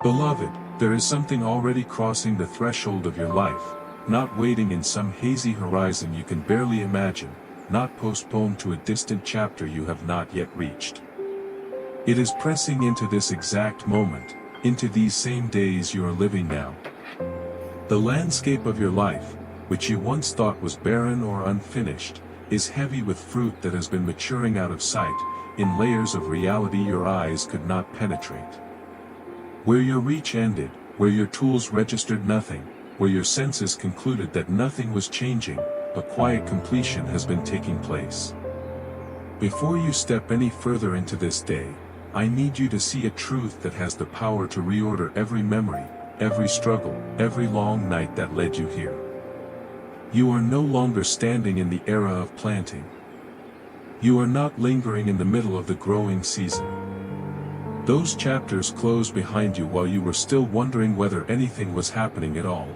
Beloved, there is something already crossing the threshold of your life, not waiting in some hazy horizon you can barely imagine, not postponed to a distant chapter you have not yet reached. It is pressing into this exact moment, into these same days you are living now. The landscape of your life, which you once thought was barren or unfinished, is heavy with fruit that has been maturing out of sight, in layers of reality your eyes could not penetrate. Where your reach ended, where your tools registered nothing, where your senses concluded that nothing was changing, a quiet completion has been taking place. Before you step any further into this day, I need you to see a truth that has the power to reorder every memory, every struggle, every long night that led you here. You are no longer standing in the era of planting. You are not lingering in the middle of the growing season. Those chapters closed behind you while you were still wondering whether anything was happening at all.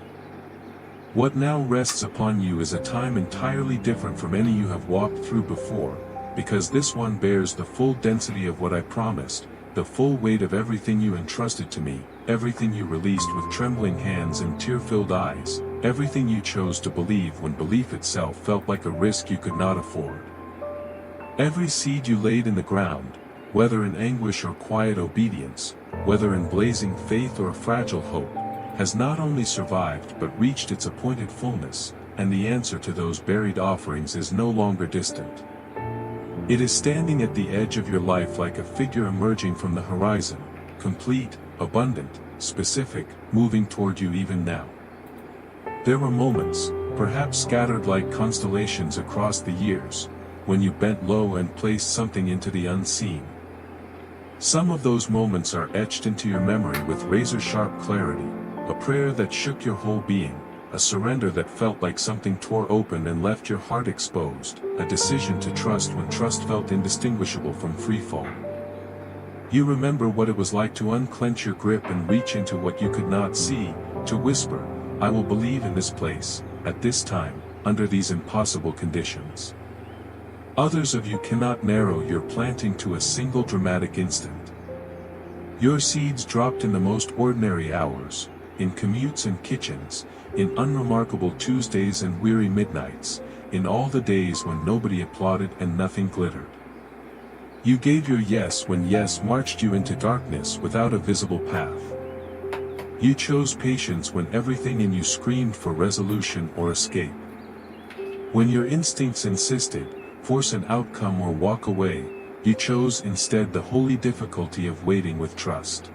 What now rests upon you is a time entirely different from any you have walked through before, because this one bears the full density of what I promised, the full weight of everything you entrusted to me, everything you released with trembling hands and tear-filled eyes, everything you chose to believe when belief itself felt like a risk you could not afford. Every seed you laid in the ground, whether in anguish or quiet obedience, whether in blazing faith or fragile hope, has not only survived but reached its appointed fullness, and the answer to those buried offerings is no longer distant. It is standing at the edge of your life like a figure emerging from the horizon, complete, abundant, specific, moving toward you even now. There were moments, perhaps scattered like constellations across the years, when you bent low and placed something into the unseen. Some of those moments are etched into your memory with razor-sharp clarity, a prayer that shook your whole being, a surrender that felt like something tore open and left your heart exposed, a decision to trust when trust felt indistinguishable from freefall. You remember what it was like to unclench your grip and reach into what you could not see, to whisper, "I will believe in this place, at this time, under these impossible conditions." Others of you cannot narrow your planting to a single dramatic instant. Your seeds dropped in the most ordinary hours, in commutes and kitchens, in unremarkable Tuesdays and weary midnights, in all the days when nobody applauded and nothing glittered. You gave your yes when yes marched you into darkness without a visible path. You chose patience when everything in you screamed for resolution or escape. When your instincts insisted, force an outcome or walk away, you chose instead the holy difficulty of waiting with trust.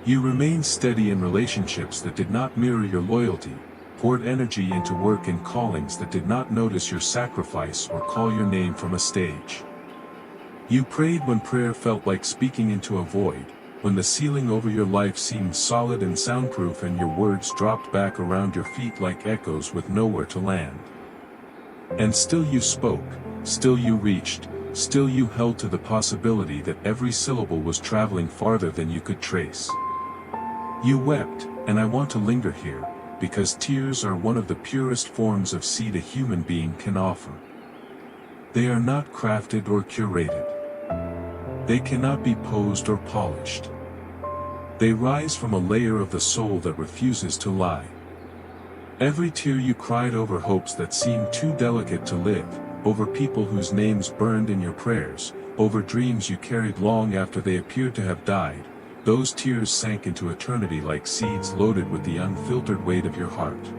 You remained steady in relationships that did not mirror your loyalty, poured energy into work and callings that did not notice your sacrifice or call your name from a stage. You prayed when prayer felt like speaking into a void, when the ceiling over your life seemed solid and soundproof and your words dropped back around your feet like echoes with nowhere to land. And still you spoke, still you reached, still you held to the possibility that every syllable was traveling farther than you could trace. You wept, and I want to linger here, because tears are one of the purest forms of seed a human being can offer. They are not crafted or curated. They cannot be posed or polished. They rise from a layer of the soul that refuses to lie. Every tear you cried over hopes that seemed too delicate to live, over people whose names burned in your prayers, over dreams you carried long after they appeared to have died, those tears sank into eternity like seeds loaded with the unfiltered weight of your heart.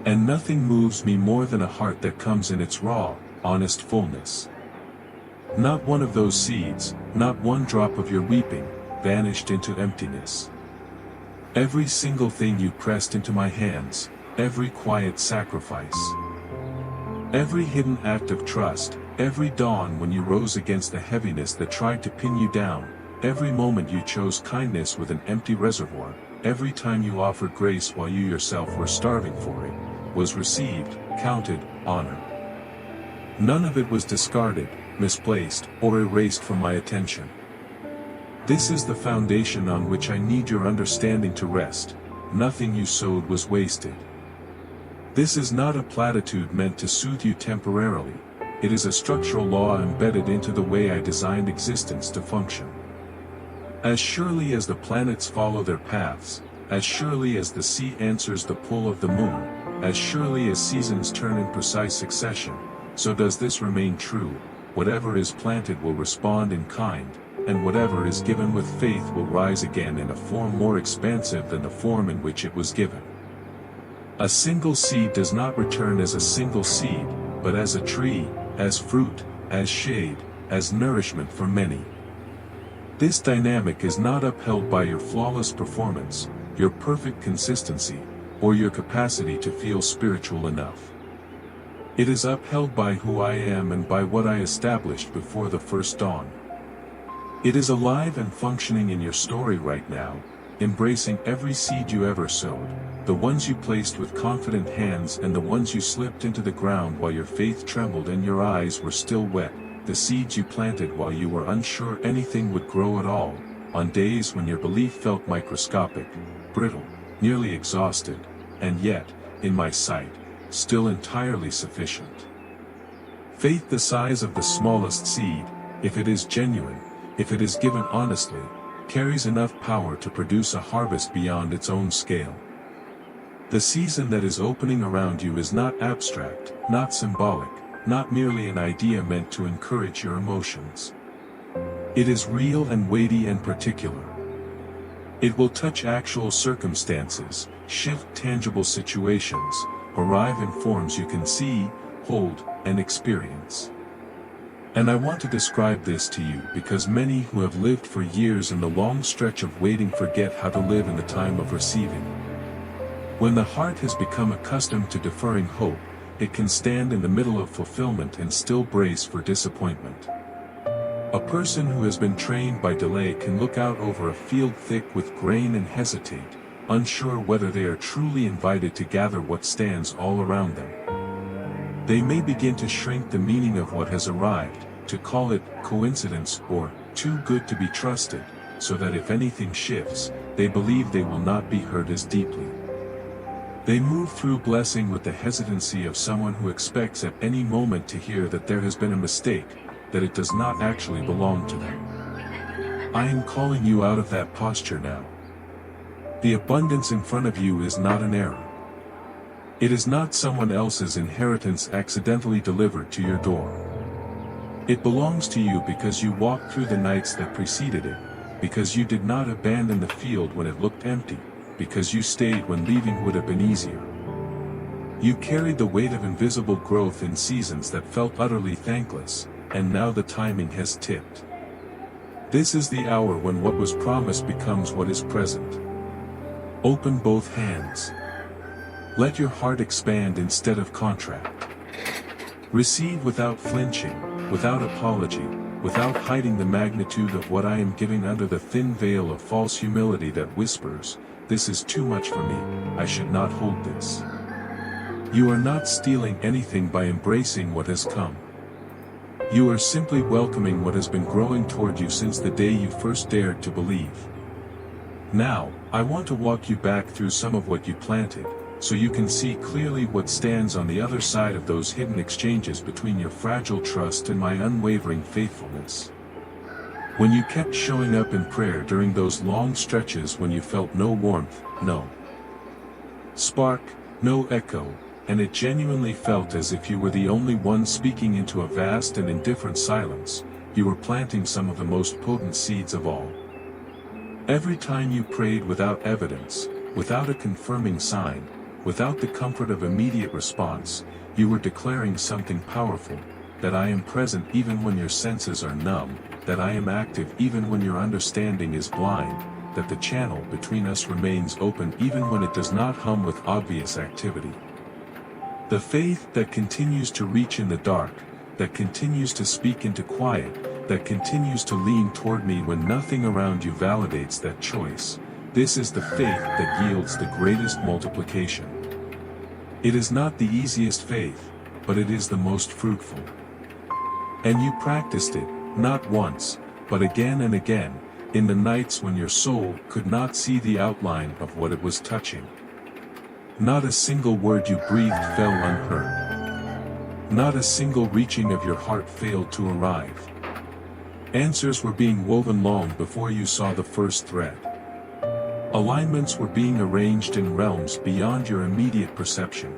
And nothing moves me more than a heart that comes in its raw, honest fullness. Not one of those seeds, not one drop of your weeping, vanished into emptiness. Every single thing you pressed into my hands, every quiet sacrifice, every hidden act of trust, every dawn when you rose against the heaviness that tried to pin you down, every moment you chose kindness with an empty reservoir, every time you offered grace while you yourself were starving for it, was received, counted, honored. None of it was discarded, misplaced, or erased from my attention. This is the foundation on which I need your understanding to rest. Nothing you sowed was wasted. This is not a platitude meant to soothe you temporarily. It is a structural law embedded into the way I designed existence to function. As surely as the planets follow their paths, as surely as the sea answers the pull of the moon, as surely as seasons turn in precise succession, so does this remain true: whatever is planted will respond in kind, and whatever is given with faith will rise again in a form more expansive than the form in which it was given. A single seed does not return as a single seed, but as a tree, as fruit, as shade, as nourishment for many. This dynamic is not upheld by your flawless performance, your perfect consistency, or your capacity to feel spiritual enough. It is upheld by who I am and by what I established before the first dawn. It is alive and functioning in your story right now, embracing every seed you ever sowed, the ones you placed with confident hands and the ones you slipped into the ground while your faith trembled and your eyes were still wet, the seeds you planted while you were unsure anything would grow at all, on days when your belief felt microscopic, brittle, nearly exhausted, and yet, in my sight, still entirely sufficient. Faith the size of the smallest seed, if it is genuine, if it is given honestly, carries enough power to produce a harvest beyond its own scale. The season that is opening around you is not abstract, not symbolic, not merely an idea meant to encourage your emotions. It is real and weighty and particular. It will touch actual circumstances, shift tangible situations, arrive in forms you can see, hold, and experience. And I want to describe this to you because many who have lived for years in the long stretch of waiting forget how to live in the time of receiving. When the heart has become accustomed to deferring hope, it can stand in the middle of fulfillment and still brace for disappointment. A person who has been trained by delay can look out over a field thick with grain and hesitate, unsure whether they are truly invited to gather what stands all around them. They may begin to shrink the meaning of what has arrived, to call it coincidence or too good to be trusted, so that if anything shifts, they believe they will not be hurt as deeply. They move through blessing with the hesitancy of someone who expects at any moment to hear that there has been a mistake, that it does not actually belong to them. I am calling you out of that posture now. The abundance in front of you is not an error. It is not someone else's inheritance accidentally delivered to your door. It belongs to you because you walked through the nights that preceded it, because you did not abandon the field when it looked empty, because you stayed when leaving would have been easier. You carried the weight of invisible growth in seasons that felt utterly thankless, and now the timing has tipped. This is the hour when what was promised becomes what is present. Open both hands. Let your heart expand instead of contract. Receive without flinching, without apology, without hiding the magnitude of what I am giving under the thin veil of false humility that whispers, "This is too much for me, I should not hold this." You are not stealing anything by embracing what has come. You are simply welcoming what has been growing toward you since the day you first dared to believe. Now, I want to walk you back through some of what you planted, so you can see clearly what stands on the other side of those hidden exchanges between your fragile trust and my unwavering faithfulness. When you kept showing up in prayer during those long stretches when you felt no warmth, no spark, no echo, and it genuinely felt as if you were the only one speaking into a vast and indifferent silence, you were planting some of the most potent seeds of all. Every time you prayed without evidence, without a confirming sign, without the comfort of immediate response, you were declaring something powerful, that I am present even when your senses are numb, that I am active even when your understanding is blind, that the channel between us remains open even when it does not hum with obvious activity. The faith that continues to reach in the dark, that continues to speak into quiet, that continues to lean toward me when nothing around you validates that choice, this is the faith that yields the greatest multiplication. It is not the easiest faith, but it is the most fruitful. And you practiced it, not once, but again and again, in the nights when your soul could not see the outline of what it was touching. Not a single word you breathed fell unheard. Not a single reaching of your heart failed to arrive. Answers were being woven long before you saw the first thread. Alignments were being arranged in realms beyond your immediate perception.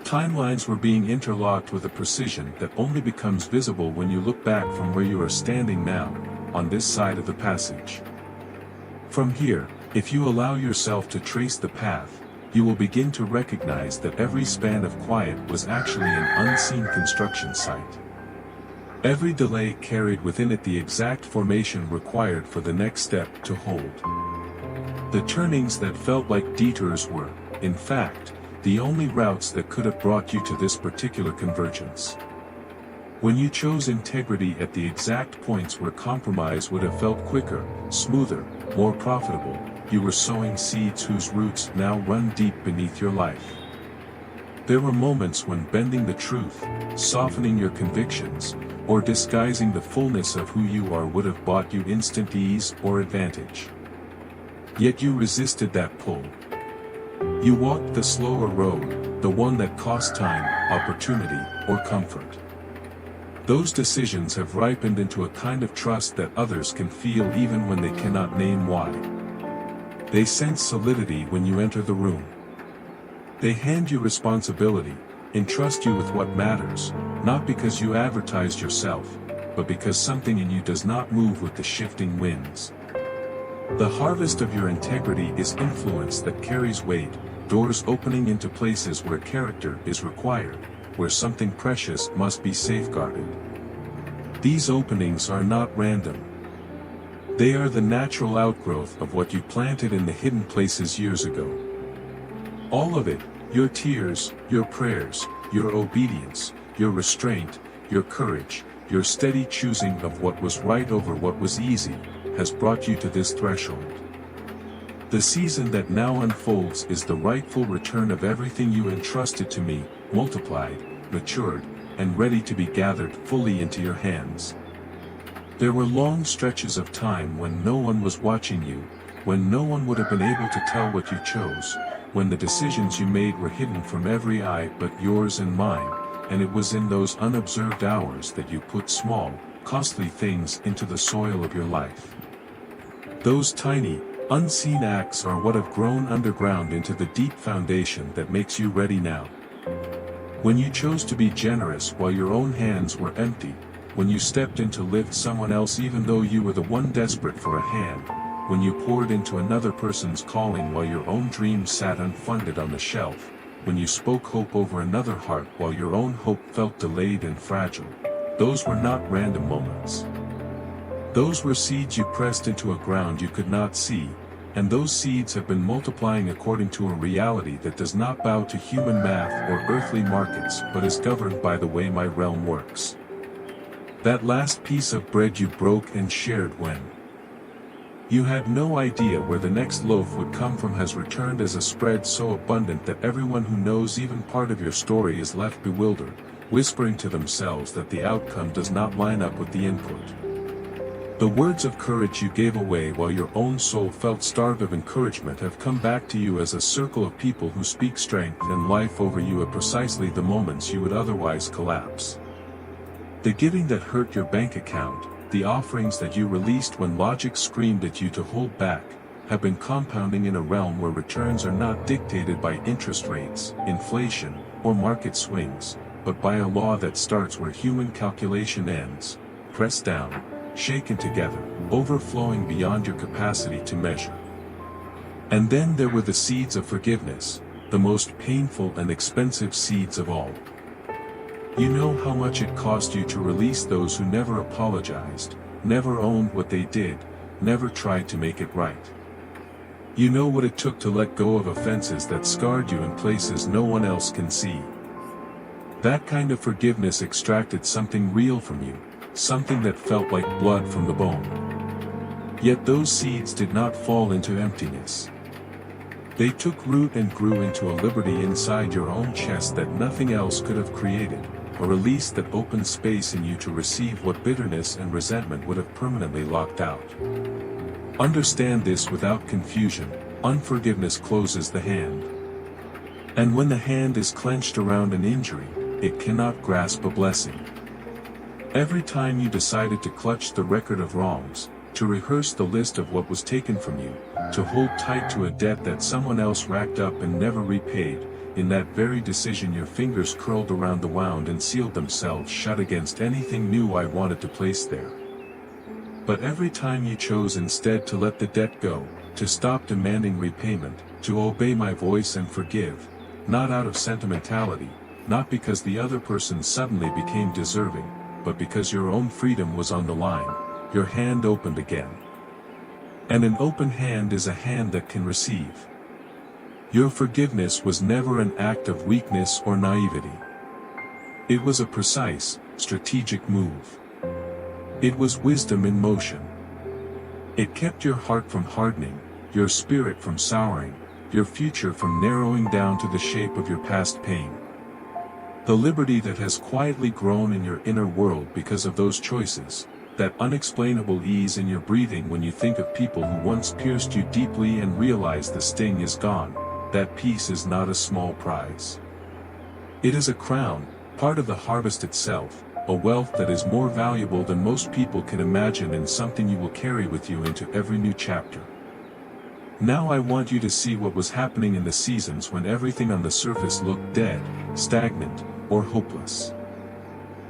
Timelines were being interlocked with a precision that only becomes visible when you look back from where you are standing now, on this side of the passage. From here, if you allow yourself to trace the path, you will begin to recognize that every span of quiet was actually an unseen construction site. Every delay carried within it the exact formation required for the next step to hold. The turnings that felt like detours were, in fact, the only routes that could have brought you to this particular convergence. When you chose integrity at the exact points where compromise would have felt quicker, smoother, more profitable, you were sowing seeds whose roots now run deep beneath your life. There were moments when bending the truth, softening your convictions, or disguising the fullness of who you are would have bought you instant ease or advantage. Yet you resisted that pull. You walked the slower road, the one that cost time, opportunity, or comfort. Those decisions have ripened into a kind of trust that others can feel even when they cannot name why. They sense solidity when you enter the room. They hand you responsibility, entrust you with what matters, not because you advertised yourself, but because something in you does not move with the shifting winds. The harvest of your integrity is influence that carries weight, doors opening into places where character is required, where something precious must be safeguarded. These openings are not random. They are the natural outgrowth of what you planted in the hidden places years ago. All of it, your tears, your prayers, your obedience, your restraint, your courage, your steady choosing of what was right over what was easy, has brought you to this threshold. The season that now unfolds is the rightful return of everything you entrusted to me, multiplied, matured, and ready to be gathered fully into your hands. There were long stretches of time when no one was watching you, when no one would have been able to tell what you chose, when the decisions you made were hidden from every eye but yours and mine, and it was in those unobserved hours that you put small, costly things into the soil of your life. Those tiny, unseen acts are what have grown underground into the deep foundation that makes you ready now. When you chose to be generous while your own hands were empty, when you stepped in to lift someone else even though you were the one desperate for a hand, when you poured into another person's calling while your own dreams sat unfunded on the shelf, when you spoke hope over another heart while your own hope felt delayed and fragile, those were not random moments. Those were seeds you pressed into a ground you could not see, and those seeds have been multiplying according to a reality that does not bow to human math or earthly markets but is governed by the way my realm works. That last piece of bread you broke and shared when you had no idea where the next loaf would come from has returned as a spread so abundant that everyone who knows even part of your story is left bewildered, whispering to themselves that the outcome does not line up with the input. The words of courage you gave away while your own soul felt starved of encouragement have come back to you as a circle of people who speak strength and life over you at precisely the moments you would otherwise collapse. The giving that hurt your bank account, the offerings that you released when logic screamed at you to hold back, have been compounding in a realm where returns are not dictated by interest rates, inflation, or market swings, but by a law that starts where human calculation ends, pressed down, shaken together, overflowing beyond your capacity to measure. And then there were the seeds of forgiveness, the most painful and expensive seeds of all. You know how much it cost you to release those who never apologized, never owned what they did, never tried to make it right. You know what it took to let go of offenses that scarred you in places no one else can see. That kind of forgiveness extracted something real from you, something that felt like blood from the bone. Yet those seeds did not fall into emptiness. They took root and grew into a liberty inside your own chest that nothing else could have created, a release that opened space in you to receive what bitterness and resentment would have permanently locked out. Understand this without confusion: unforgiveness closes the hand. And when the hand is clenched around an injury, it cannot grasp a blessing. Every time you decided to clutch the record of wrongs, to rehearse the list of what was taken from you, to hold tight to a debt that someone else racked up and never repaid, in that very decision your fingers curled around the wound and sealed themselves shut against anything new I wanted to place there. But every time you chose instead to let the debt go, to stop demanding repayment, to obey my voice and forgive, not out of sentimentality, not because the other person suddenly became deserving, but because your own freedom was on the line, your hand opened again. And an open hand is a hand that can receive. Your forgiveness was never an act of weakness or naivety. It was a precise, strategic move. It was wisdom in motion. It kept your heart from hardening, your spirit from souring, your future from narrowing down to the shape of your past pain. The liberty that has quietly grown in your inner world because of those choices, that unexplainable ease in your breathing when you think of people who once pierced you deeply and realize the sting is gone, that peace is not a small prize. It is a crown, part of the harvest itself, a wealth that is more valuable than most people can imagine and something you will carry with you into every new chapter. Now I want you to see what was happening in the seasons when everything on the surface looked dead, stagnant, or hopeless.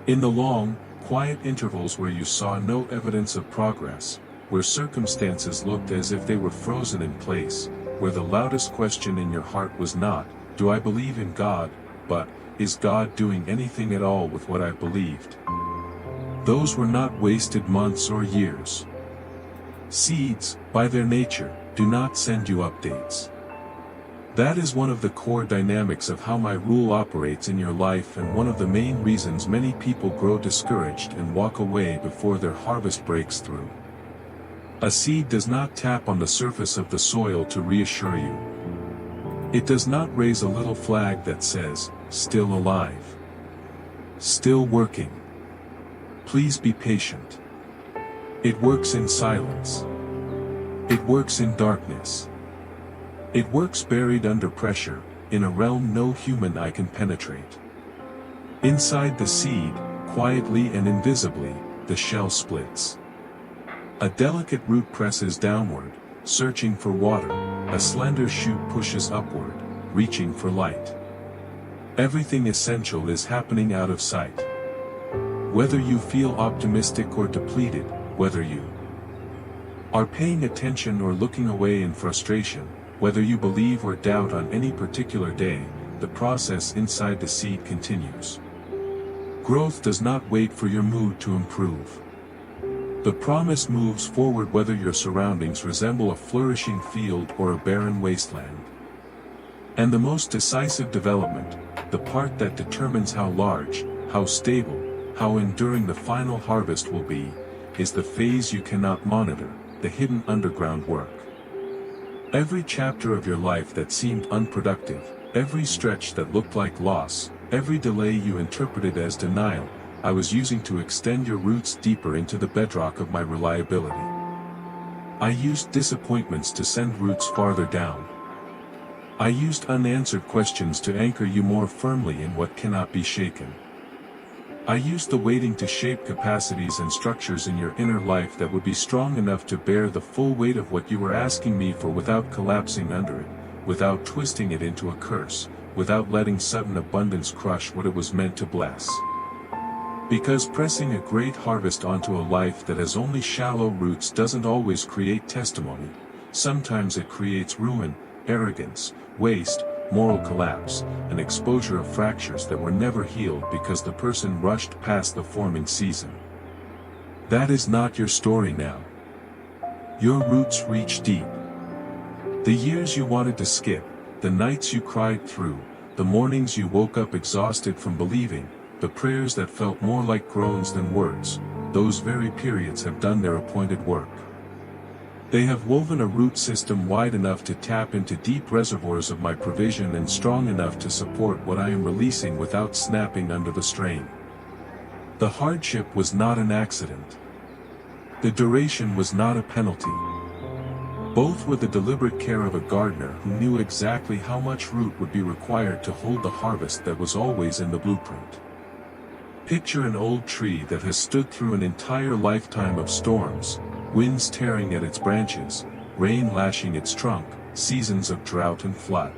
In the long, quiet intervals where you saw no evidence of progress, where circumstances looked as if they were frozen in place, where the loudest question in your heart was not, "Do I believe in God?" but, "Is God doing anything at all with what I believed?" Those were not wasted months or years. Seeds, by their nature, do not send you updates. That is one of the core dynamics of how my rule operates in your life and one of the main reasons many people grow discouraged and walk away before their harvest breaks through. A seed does not tap on the surface of the soil to reassure you. It does not raise a little flag that says, "Still alive. Still working. Please be patient." It works in silence. It works in darkness. It works buried under pressure, in a realm no human eye can penetrate. Inside the seed, quietly and invisibly, the shell splits. A delicate root presses downward, searching for water, a slender shoot pushes upward, reaching for light. Everything essential is happening out of sight. Whether you feel optimistic or depleted, whether you are paying attention or looking away in frustration, whether you believe or doubt on any particular day, the process inside the seed continues. Growth does not wait for your mood to improve. The promise moves forward whether your surroundings resemble a flourishing field or a barren wasteland. And the most decisive development, the part that determines how large, how stable, how enduring the final harvest will be, is the phase you cannot monitor, the hidden underground work. Every chapter of your life that seemed unproductive, every stretch that looked like loss, every delay you interpreted as denial, I was using to extend your roots deeper into the bedrock of my reliability. I used disappointments to send roots farther down. I used unanswered questions to anchor you more firmly in what cannot be shaken. I used the waiting to shape capacities and structures in your inner life that would be strong enough to bear the full weight of what you were asking me for without collapsing under it, without twisting it into a curse, without letting sudden abundance crush what it was meant to bless. Because pressing a great harvest onto a life that has only shallow roots doesn't always create testimony. Sometimes it creates ruin, arrogance, waste, moral collapse, and exposure of fractures that were never healed because the person rushed past the forming season. That is not your story now. Your roots reach deep. The years you wanted to skip, the nights you cried through, the mornings you woke up exhausted from believing, the prayers that felt more like groans than words, those very periods have done their appointed work. They have woven a root system wide enough to tap into deep reservoirs of my provision and strong enough to support what I am releasing without snapping under the strain. The hardship was not an accident. The duration was not a penalty. Both were the deliberate care of a gardener who knew exactly how much root would be required to hold the harvest that was always in the blueprint. Picture an old tree that has stood through an entire lifetime of storms, winds tearing at its branches, rain lashing its trunk, seasons of drought and flood.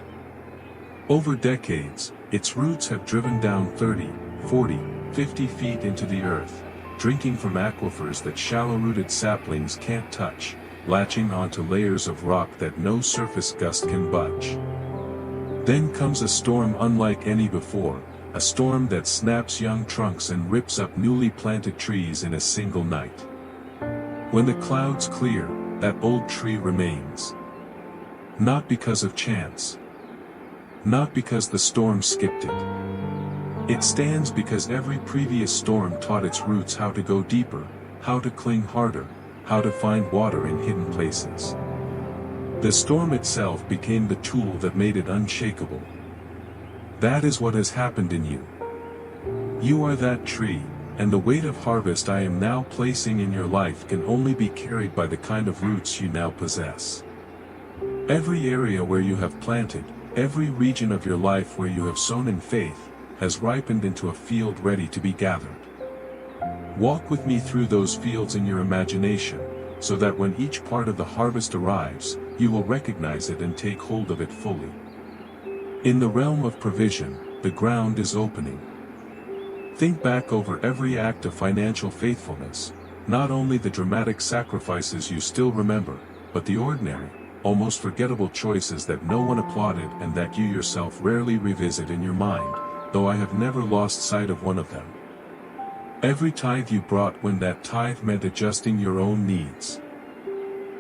Over decades, its roots have driven down 30, 40, 50 feet into the earth, drinking from aquifers that shallow-rooted saplings can't touch, latching onto layers of rock that no surface gust can budge. Then comes a storm unlike any before, a storm that snaps young trunks and rips up newly planted trees in a single night. When the clouds clear, that old tree remains. Not because of chance. Not because the storm skipped it. It stands because every previous storm taught its roots how to go deeper, how to cling harder, how to find water in hidden places. The storm itself became the tool that made it unshakable. That is what has happened in you. You are that tree, and the weight of harvest I am now placing in your life can only be carried by the kind of roots you now possess. Every area where you have planted, every region of your life where you have sown in faith, has ripened into a field ready to be gathered. Walk with me through those fields in your imagination, so that when each part of the harvest arrives, you will recognize it and take hold of it fully. In the realm of provision, the ground is opening. Think back over every act of financial faithfulness, not only the dramatic sacrifices you still remember, but the ordinary, almost forgettable choices that no one applauded and that you yourself rarely revisit in your mind, though I have never lost sight of one of them. Every tithe you brought when that tithe meant adjusting your own needs.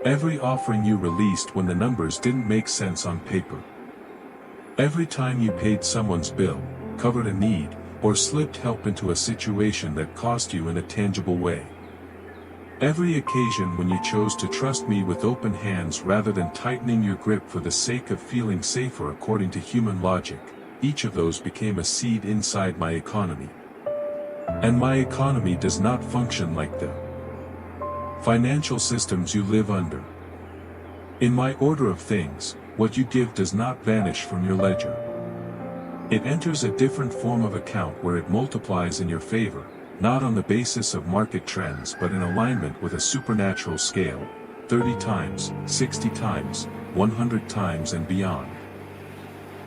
Every offering you released when the numbers didn't make sense on paper. Every time you paid someone's bill, covered a need, or slipped help into a situation that cost you in a tangible way. Every occasion when you chose to trust me with open hands rather than tightening your grip for the sake of feeling safer according to human logic, each of those became a seed inside my economy. And my economy does not function like the financial systems you live under. In my order of things, what you give does not vanish from your ledger. It enters a different form of account where it multiplies in your favor, not on the basis of market trends but in alignment with a supernatural scale, 30 times, 60 times, 100 times and beyond.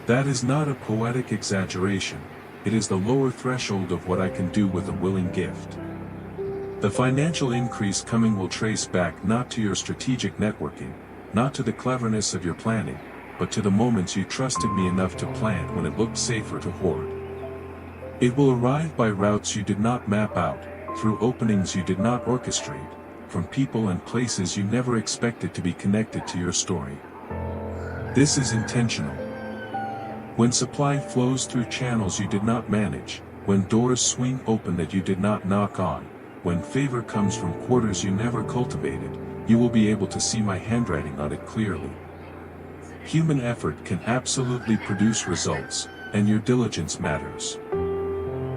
That is not a poetic exaggeration, it is the lower threshold of what I can do with a willing gift. The financial increase coming will trace back not to your strategic networking, not to the cleverness of your planning, but to the moments you trusted me enough to plant when it looked safer to hoard. It will arrive by routes you did not map out, through openings you did not orchestrate, from people and places you never expected to be connected to your story. This is intentional. When supply flows through channels you did not manage, when doors swing open that you did not knock on, when favor comes from quarters you never cultivated, you will be able to see my handwriting on it clearly. Human effort can absolutely produce results, and your diligence matters.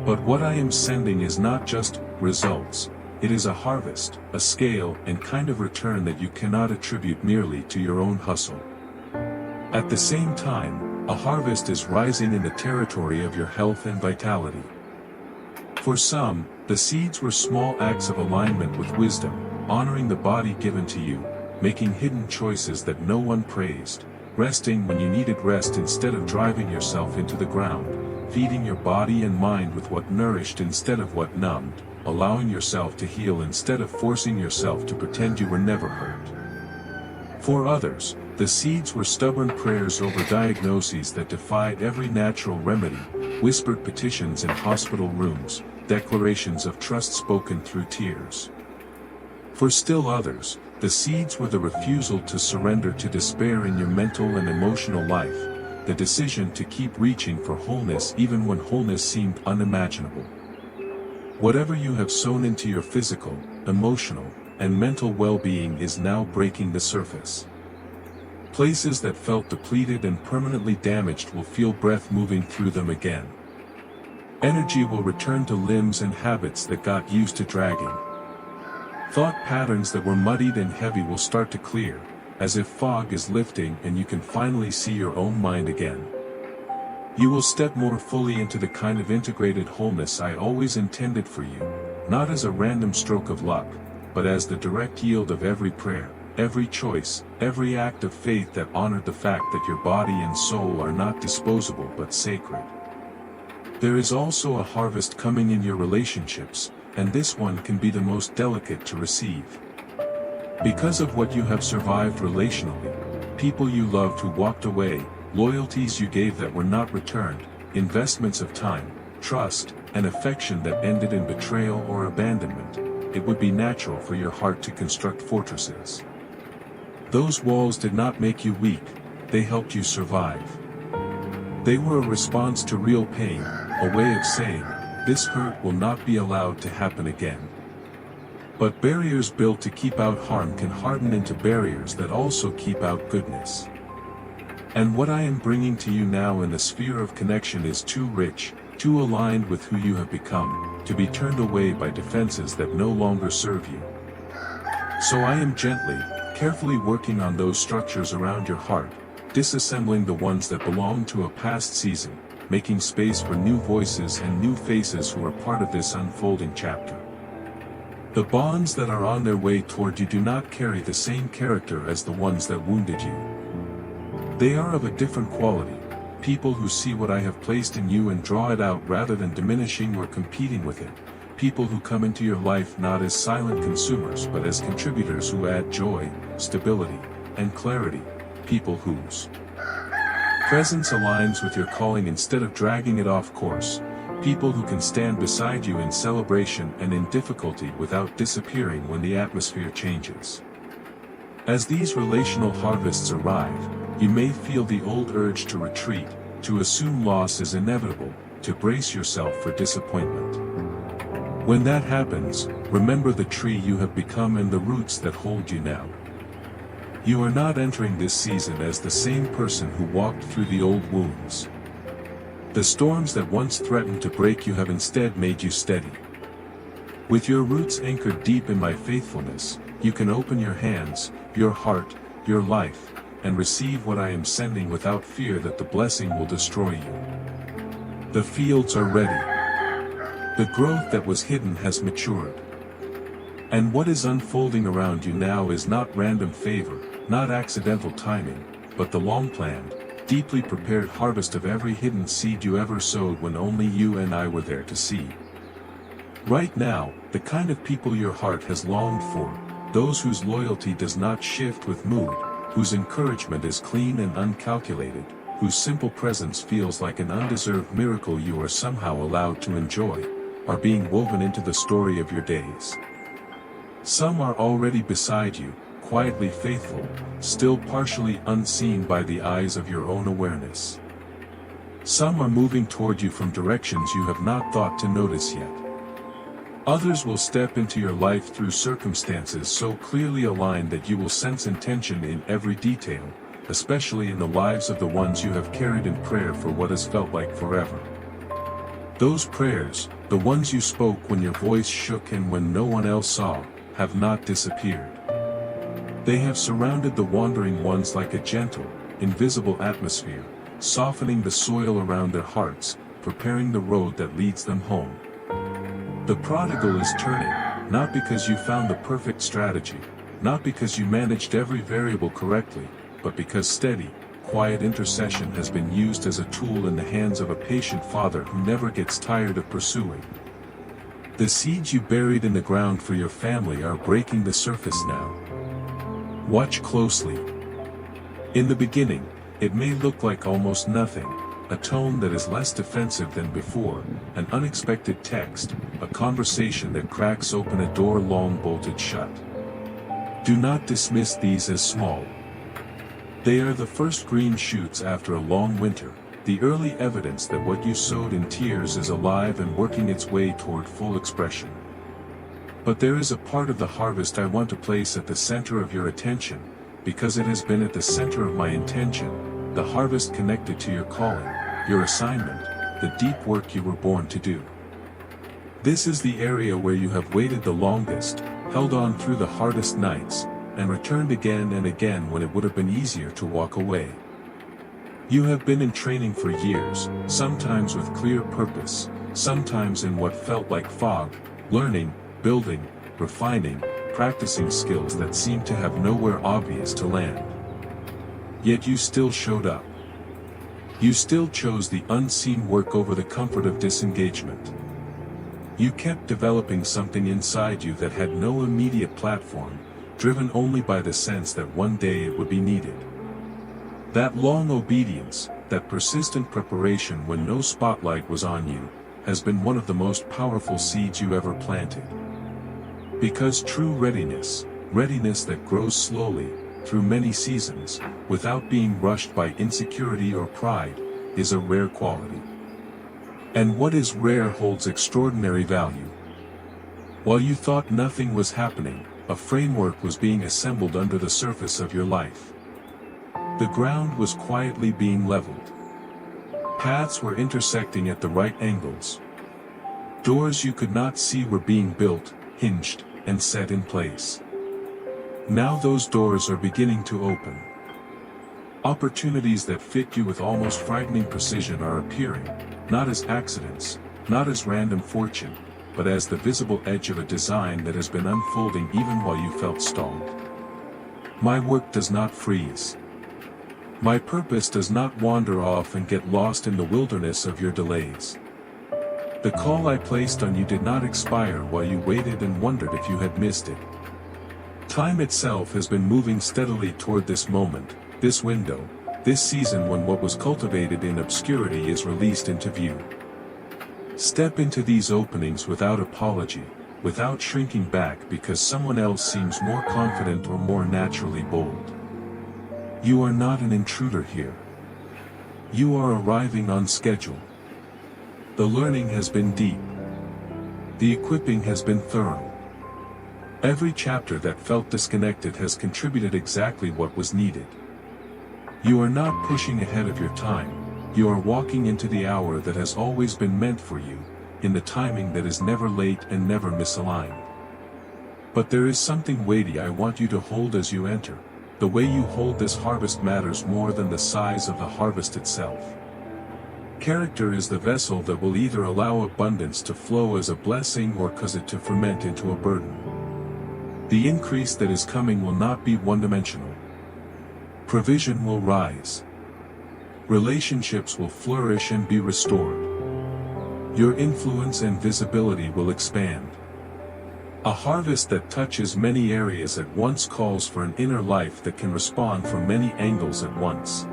But what I am sending is not just results, it is a harvest, a scale and kind of return that you cannot attribute merely to your own hustle. At the same time, a harvest is rising in the territory of your health and vitality. For some, the seeds were small acts of alignment with wisdom, honoring the body given to you, making hidden choices that no one praised, resting when you needed rest instead of driving yourself into the ground, feeding your body and mind with what nourished instead of what numbed, allowing yourself to heal instead of forcing yourself to pretend you were never hurt. For others, the seeds were stubborn prayers over diagnoses that defied every natural remedy, whispered petitions in hospital rooms, declarations of trust spoken through tears. For still others, the seeds were the refusal to surrender to despair in your mental and emotional life, the decision to keep reaching for wholeness even when wholeness seemed unimaginable. Whatever you have sown into your physical, emotional, and mental well-being is now breaking the surface. Places that felt depleted and permanently damaged will feel breath moving through them again. Energy will return to limbs and habits that got used to dragging. Thought patterns that were muddied and heavy will start to clear, as if fog is lifting and you can finally see your own mind again. You will step more fully into the kind of integrated wholeness I always intended for you, not as a random stroke of luck, but as the direct yield of every prayer, every choice, every act of faith that honored the fact that your body and soul are not disposable but sacred. There is also a harvest coming in your relationships, and this one can be the most delicate to receive. Because of what you have survived relationally, people you loved who walked away, loyalties you gave that were not returned, investments of time, trust, and affection that ended in betrayal or abandonment, it would be natural for your heart to construct fortresses. Those walls did not make you weak, they helped you survive. They were a response to real pain, a way of saying, this hurt will not be allowed to happen again. But barriers built to keep out harm can harden into barriers that also keep out goodness. And what I am bringing to you now in the sphere of connection is too rich, too aligned with who you have become, to be turned away by defenses that no longer serve you. So I am gently, carefully working on those structures around your heart, disassembling the ones that belong to a past season, making space for new voices and new faces who are part of this unfolding chapter. The bonds that are on their way toward you do not carry the same character as the ones that wounded you. They are of a different quality, people who see what I have placed in you and draw it out rather than diminishing or competing with it, people who come into your life not as silent consumers but as contributors who add joy, stability, and clarity, people whose presence aligns with your calling instead of dragging it off course, people who can stand beside you in celebration and in difficulty without disappearing when the atmosphere changes. As these relational harvests arrive, you may feel the old urge to retreat, to assume loss is inevitable, to brace yourself for disappointment. When that happens, remember the tree you have become and the roots that hold you now. You are not entering this season as the same person who walked through the old wounds. The storms that once threatened to break you have instead made you steady. With your roots anchored deep in my faithfulness, you can open your hands, your heart, your life, and receive what I am sending without fear that the blessing will destroy you. The fields are ready. The growth that was hidden has matured. And what is unfolding around you now is not random favor, not accidental timing, but the long-planned, deeply prepared harvest of every hidden seed you ever sowed when only you and I were there to see. Right now, the kind of people your heart has longed for, those whose loyalty does not shift with mood, whose encouragement is clean and uncalculated, whose simple presence feels like an undeserved miracle you are somehow allowed to enjoy, are being woven into the story of your days. Some are already beside you, quietly faithful, still partially unseen by the eyes of your own awareness. Some are moving toward you from directions you have not thought to notice yet. Others will step into your life through circumstances so clearly aligned that you will sense intention in every detail, especially in the lives of the ones you have carried in prayer for what has felt like forever. Those prayers, the ones you spoke when your voice shook and when no one else saw, have not disappeared. They have surrounded the wandering ones like a gentle, invisible atmosphere, softening the soil around their hearts, preparing the road that leads them home. The prodigal is turning, not because you found the perfect strategy, not because you managed every variable correctly, but because steady, quiet intercession has been used as a tool in the hands of a patient father who never gets tired of pursuing. The seeds you buried in the ground for your family are breaking the surface now. Watch closely. In the beginning, it may look like almost nothing, a tone that is less defensive than before, an unexpected text, a conversation that cracks open a door long bolted shut. Do not dismiss these as small. They are the first green shoots after a long winter, the early evidence that what you sowed in tears is alive and working its way toward full expression. But there is a part of the harvest I want to place at the center of your attention, because it has been at the center of my intention, the harvest connected to your calling, your assignment, the deep work you were born to do. This is the area where you have waited the longest, held on through the hardest nights, and returned again and again when it would have been easier to walk away. You have been in training for years, sometimes with clear purpose, sometimes in what felt like fog, learning, building, refining, practicing skills that seemed to have nowhere obvious to land. Yet you still showed up. You still chose the unseen work over the comfort of disengagement. You kept developing something inside you that had no immediate platform, driven only by the sense that one day it would be needed. That long obedience, that persistent preparation when no spotlight was on you, has been one of the most powerful seeds you ever planted. Because true readiness, readiness that grows slowly, through many seasons, without being rushed by insecurity or pride, is a rare quality. And what is rare holds extraordinary value. While you thought nothing was happening, a framework was being assembled under the surface of your life. The ground was quietly being leveled. Paths were intersecting at the right angles. Doors you could not see were being built, hinged, and set in place. Now those doors are beginning to open. Opportunities that fit you with almost frightening precision are appearing, not as accidents, not as random fortune, but as the visible edge of a design that has been unfolding even while you felt stalled. My work does not freeze. My purpose does not wander off and get lost in the wilderness of your delays. The call I placed on you did not expire while you waited and wondered if you had missed it. Time itself has been moving steadily toward this moment, this window, this season when what was cultivated in obscurity is released into view. Step into these openings without apology, without shrinking back because someone else seems more confident or more naturally bold. You are not an intruder here. You are arriving on schedule. The learning has been deep. The equipping has been thorough. Every chapter that felt disconnected has contributed exactly what was needed. You are not pushing ahead of your time, you are walking into the hour that has always been meant for you, in the timing that is never late and never misaligned. But there is something weighty I want you to hold as you enter. The way you hold this harvest matters more than the size of the harvest itself. Character is the vessel that will either allow abundance to flow as a blessing or cause it to ferment into a burden. The increase that is coming will not be one-dimensional. Provision will rise. Relationships will flourish and be restored. Your influence and visibility will expand. A harvest that touches many areas at once calls for an inner life that can respond from many angles at once.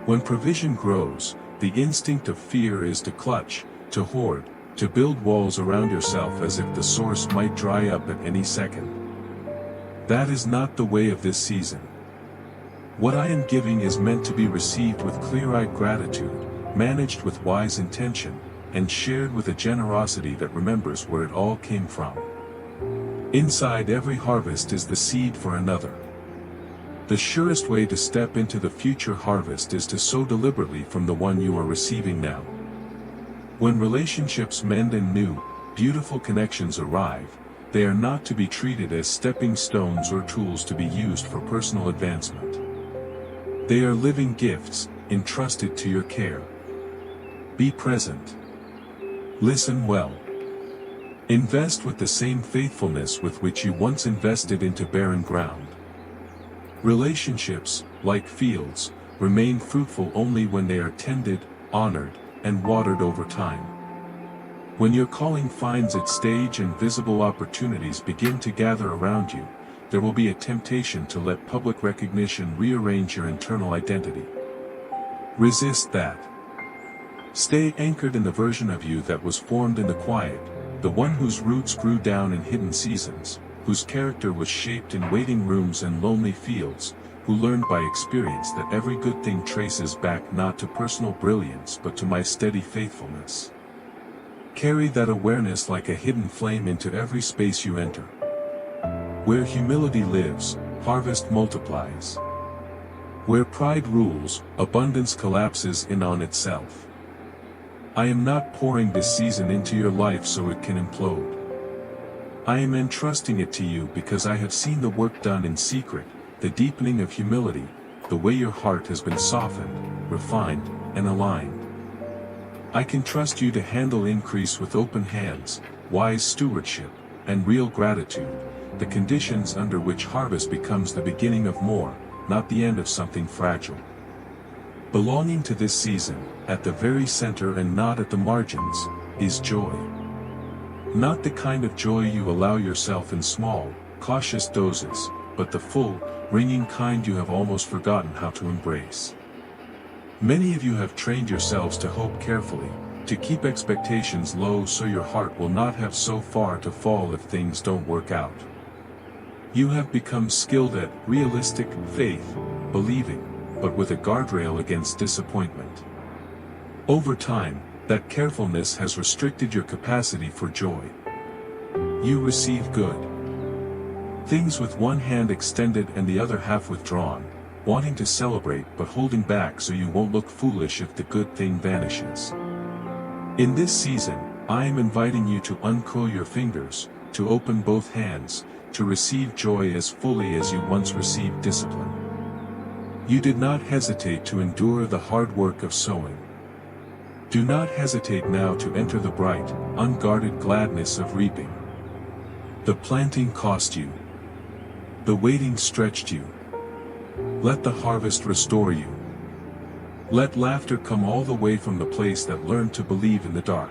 When provision grows, the instinct of fear is to clutch, to hoard, to build walls around yourself as if the source might dry up at any second. That is not the way of this season. What I am giving is meant to be received with clear-eyed gratitude, managed with wise intention, and shared with a generosity that remembers where it all came from. Inside every harvest is the seed for another. The surest way to step into the future harvest is to sow deliberately from the one you are receiving now. When relationships mend and new, beautiful connections arrive, they are not to be treated as stepping stones or tools to be used for personal advancement. They are living gifts, entrusted to your care. Be present. Listen well. Invest with the same faithfulness with which you once invested into barren ground. Relationships, like fields, remain fruitful only when they are tended, honored, and watered over time. When your calling finds its stage and visible opportunities begin to gather around you, there will be a temptation to let public recognition rearrange your internal identity. Resist that. Stay anchored in the version of you that was formed in the quiet, the one whose roots grew down in hidden seasons, whose character was shaped in waiting rooms and lonely fields, who learned by experience that every good thing traces back not to personal brilliance but to my steady faithfulness. Carry that awareness like a hidden flame into every space you enter. Where humility lives, harvest multiplies. Where pride rules, abundance collapses in on itself. I am not pouring this season into your life so it can implode. I am entrusting it to you because I have seen the work done in secret, the deepening of humility, the way your heart has been softened, refined, and aligned. I can trust you to handle increase with open hands, wise stewardship, and real gratitude, the conditions under which harvest becomes the beginning of more, not the end of something fragile. Belonging to this season, at the very center and not at the margins, is joy. Not the kind of joy you allow yourself in small, cautious doses, but the full, ringing kind you have almost forgotten how to embrace. Many of you have trained yourselves to hope carefully, to keep expectations low so your heart will not have so far to fall if things don't work out. You have become skilled at realistic faith, believing, but with a guardrail against disappointment. Over time, that carefulness has restricted your capacity for joy. You receive good things with one hand extended and the other half withdrawn, wanting to celebrate but holding back so you won't look foolish if the good thing vanishes. In this season, I am inviting you to uncurl your fingers, to open both hands, to receive joy as fully as you once received discipline. You did not hesitate to endure the hard work of sowing. Do not hesitate now to enter the bright, unguarded gladness of reaping. The planting cost you. The waiting stretched you. Let the harvest restore you. Let laughter come all the way from the place that learned to believe in the dark.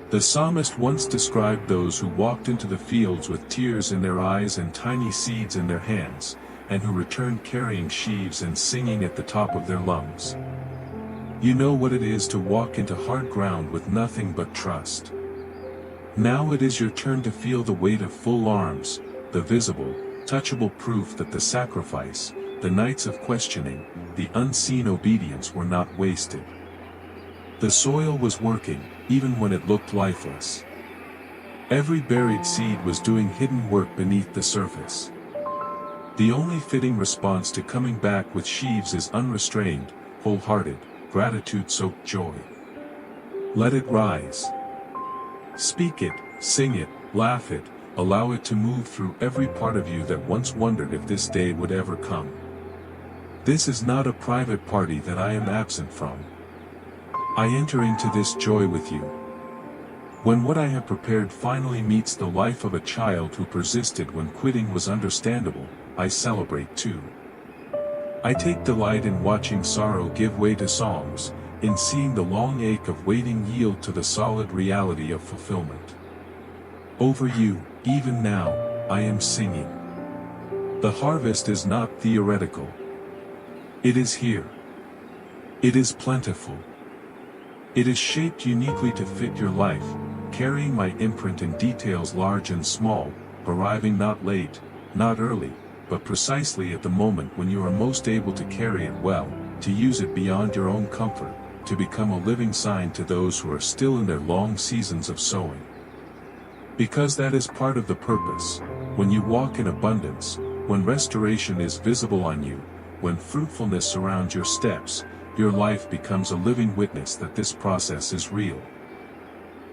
The psalmist once described those who walked into the fields with tears in their eyes and tiny seeds in their hands, and who returned carrying sheaves and singing at the top of their lungs. You know what it is to walk into hard ground with nothing but trust. Now it is your turn to feel the weight of full arms, the visible, touchable proof that the sacrifice, the nights of questioning, the unseen obedience were not wasted. The soil was working, even when it looked lifeless. Every buried seed was doing hidden work beneath the surface. The only fitting response to coming back with sheaves is unrestrained, wholehearted, gratitude-soaked joy. Let it rise. Speak it, sing it, laugh it, allow it to move through every part of you that once wondered if this day would ever come. This is not a private party that I am absent from. I enter into this joy with you. When what I have prepared finally meets the life of a child who persisted when quitting was understandable, I celebrate too. I take delight in watching sorrow give way to songs, in seeing the long ache of waiting yield to the solid reality of fulfillment. Over you, even now, I am singing. The harvest is not theoretical. It is here. It is plentiful. It is shaped uniquely to fit your life, carrying my imprint in details large and small, arriving not late, not early, but precisely at the moment when you are most able to carry it well, to use it beyond your own comfort, to become a living sign to those who are still in their long seasons of sowing. Because that is part of the purpose. When you walk in abundance, when restoration is visible on you, when fruitfulness surrounds your steps, your life becomes a living witness that this process is real.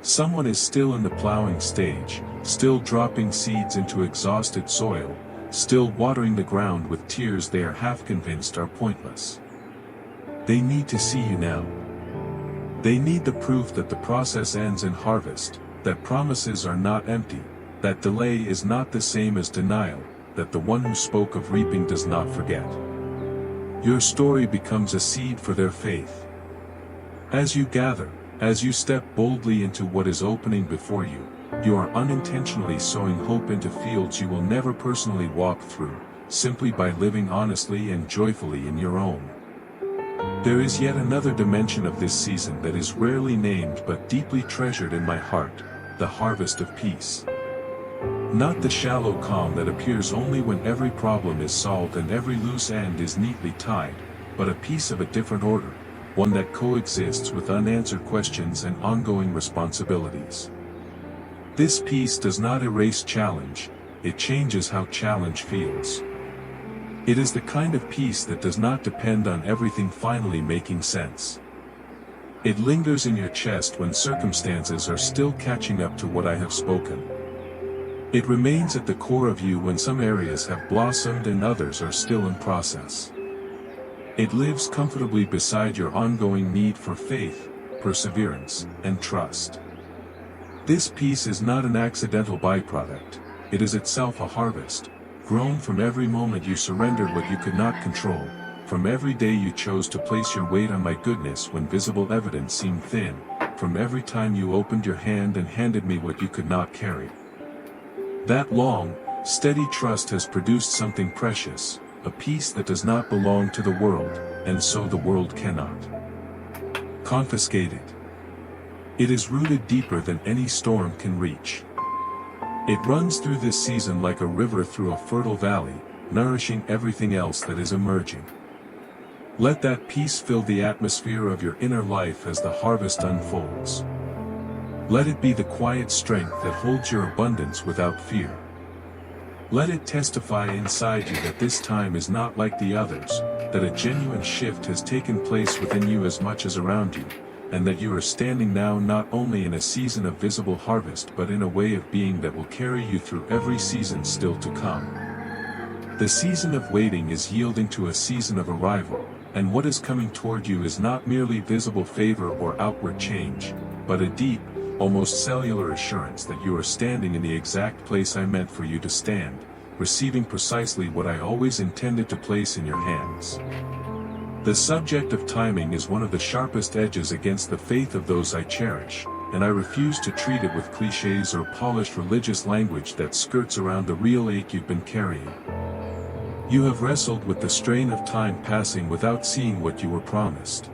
Someone is still in the plowing stage, still dropping seeds into exhausted soil, still watering the ground with tears they are half convinced are pointless. They need to see you now. They need the proof that the process ends in harvest, that promises are not empty, that delay is not the same as denial, that the one who spoke of reaping does not forget. Your story becomes a seed for their faith. As you gather, as you step boldly into what is opening before you, you are unintentionally sowing hope into fields you will never personally walk through, simply by living honestly and joyfully in your own. There is yet another dimension of this season that is rarely named but deeply treasured in my heart, the harvest of peace. Not the shallow calm that appears only when every problem is solved and every loose end is neatly tied, but a peace of a different order, one that coexists with unanswered questions and ongoing responsibilities. This peace does not erase challenge, it changes how challenge feels. It is the kind of peace that does not depend on everything finally making sense. It lingers in your chest when circumstances are still catching up to what I have spoken. It remains at the core of you when some areas have blossomed and others are still in process. It lives comfortably beside your ongoing need for faith, perseverance, and trust. This peace is not an accidental byproduct, it is itself a harvest, grown from every moment you surrendered what you could not control, from every day you chose to place your weight on my goodness when visible evidence seemed thin, from every time you opened your hand and handed me what you could not carry. That long, steady trust has produced something precious, a peace that does not belong to the world, and so the world cannot confiscate it. It is rooted deeper than any storm can reach. It runs through this season like a river through a fertile valley, nourishing everything else that is emerging. Let that peace fill the atmosphere of your inner life as the harvest unfolds. Let it be the quiet strength that holds your abundance without fear. Let it testify inside you that this time is not like the others, that a genuine shift has taken place within you as much as around you, and that you are standing now not only in a season of visible harvest but in a way of being that will carry you through every season still to come. The season of waiting is yielding to a season of arrival, and what is coming toward you is not merely visible favor or outward change, but a deep, almost cellular assurance that you are standing in the exact place I meant for you to stand, receiving precisely what I always intended to place in your hands. The subject of timing is one of the sharpest edges against the faith of those I cherish, and I refuse to treat it with cliches or polished religious language that skirts around the real ache you've been carrying. You have wrestled with the strain of time passing without seeing what you were promised.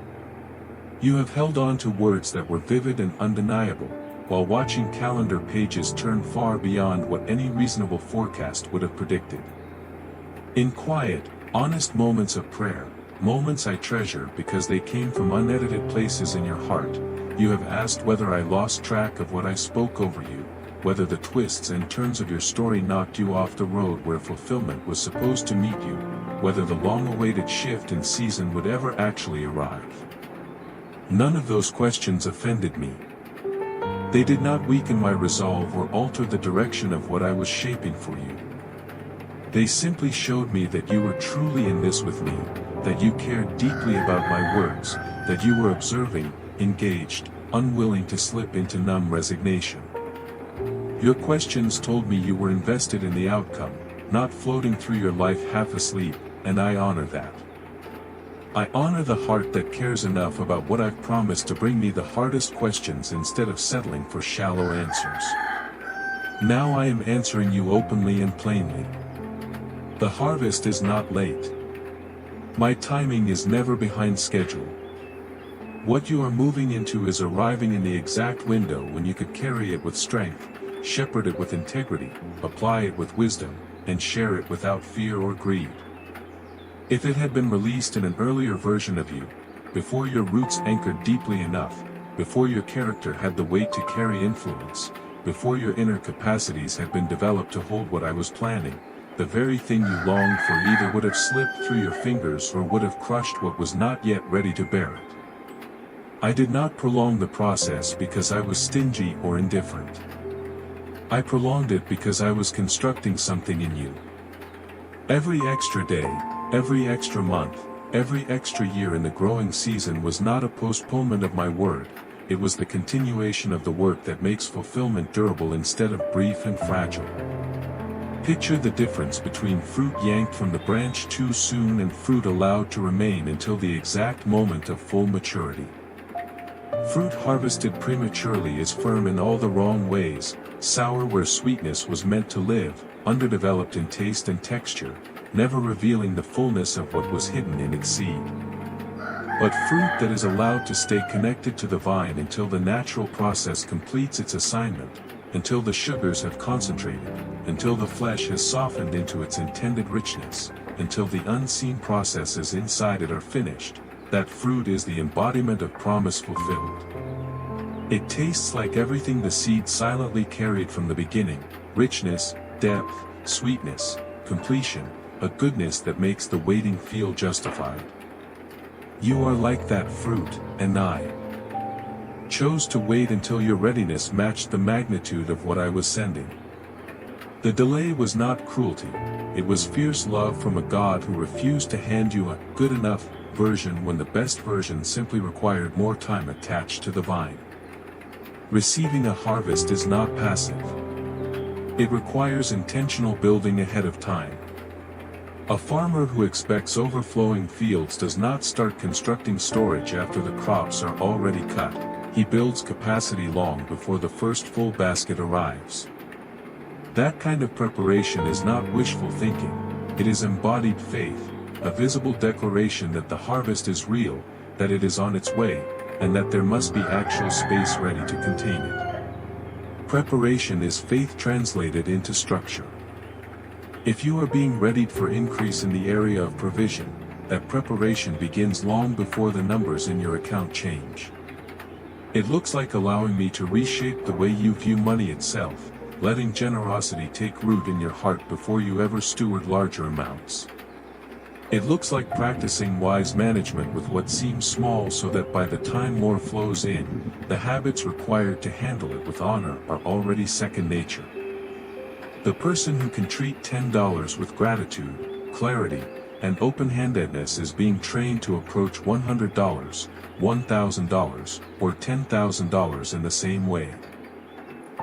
You have held on to words that were vivid and undeniable, while watching calendar pages turn far beyond what any reasonable forecast would have predicted. In quiet, honest moments of prayer, moments I treasure because they came from unedited places in your heart, you have asked whether I lost track of what I spoke over you, whether the twists and turns of your story knocked you off the road where fulfillment was supposed to meet you, whether the long-awaited shift in season would ever actually arrive. None of those questions offended me. They did not weaken my resolve or alter the direction of what I was shaping for you. They simply showed me that you were truly in this with me, that you cared deeply about my words, that you were observing, engaged, unwilling to slip into numb resignation. Your questions told me you were invested in the outcome, not floating through your life half asleep, and I honor that. I honor the heart that cares enough about what I've promised to bring me the hardest questions instead of settling for shallow answers. Now I am answering you openly and plainly. The harvest is not late. My timing is never behind schedule. What you are moving into is arriving in the exact window when you could carry it with strength, shepherd it with integrity, apply it with wisdom, and share it without fear or greed. If it had been released in an earlier version of you, before your roots anchored deeply enough, before your character had the weight to carry influence, before your inner capacities had been developed to hold what I was planning, the very thing you longed for either would have slipped through your fingers or would have crushed what was not yet ready to bear it. I did not prolong the process because I was stingy or indifferent. I prolonged it because I was constructing something in you. Every extra day, every extra month, every extra year in the growing season was not a postponement of my word, it was the continuation of the work that makes fulfillment durable instead of brief and fragile. Picture the difference between fruit yanked from the branch too soon and fruit allowed to remain until the exact moment of full maturity. Fruit harvested prematurely is firm in all the wrong ways, sour where sweetness was meant to live, underdeveloped in taste and texture, never revealing the fullness of what was hidden in its seed. But fruit that is allowed to stay connected to the vine until the natural process completes its assignment, until the sugars have concentrated, until the flesh has softened into its intended richness, until the unseen processes inside it are finished, that fruit is the embodiment of promise fulfilled. It tastes like everything the seed silently carried from the beginning: richness, depth, sweetness, completion, a goodness that makes the waiting feel justified. You are like that fruit, and I chose to wait until your readiness matched the magnitude of what I was sending. The delay was not cruelty, it was fierce love from a God who refused to hand you a good enough version when the best version simply required more time attached to the vine. Receiving a harvest is not passive. It requires intentional building ahead of time. A farmer who expects overflowing fields does not start constructing storage after the crops are already cut. He builds capacity long before the first full basket arrives. That kind of preparation is not wishful thinking, it is embodied faith, a visible declaration that the harvest is real, that it is on its way, and that there must be actual space ready to contain it. Preparation is faith translated into structure. If you are being readied for increase in the area of provision, that preparation begins long before the numbers in your account change. It looks like allowing me to reshape the way you view money itself, letting generosity take root in your heart before you ever steward larger amounts. It looks like practicing wise management with what seems small so that by the time more flows in, the habits required to handle it with honor are already second nature. The person who can treat $10 with gratitude, clarity, and open-handedness is being trained to approach $100, $1,000, or $10,000 in the same way.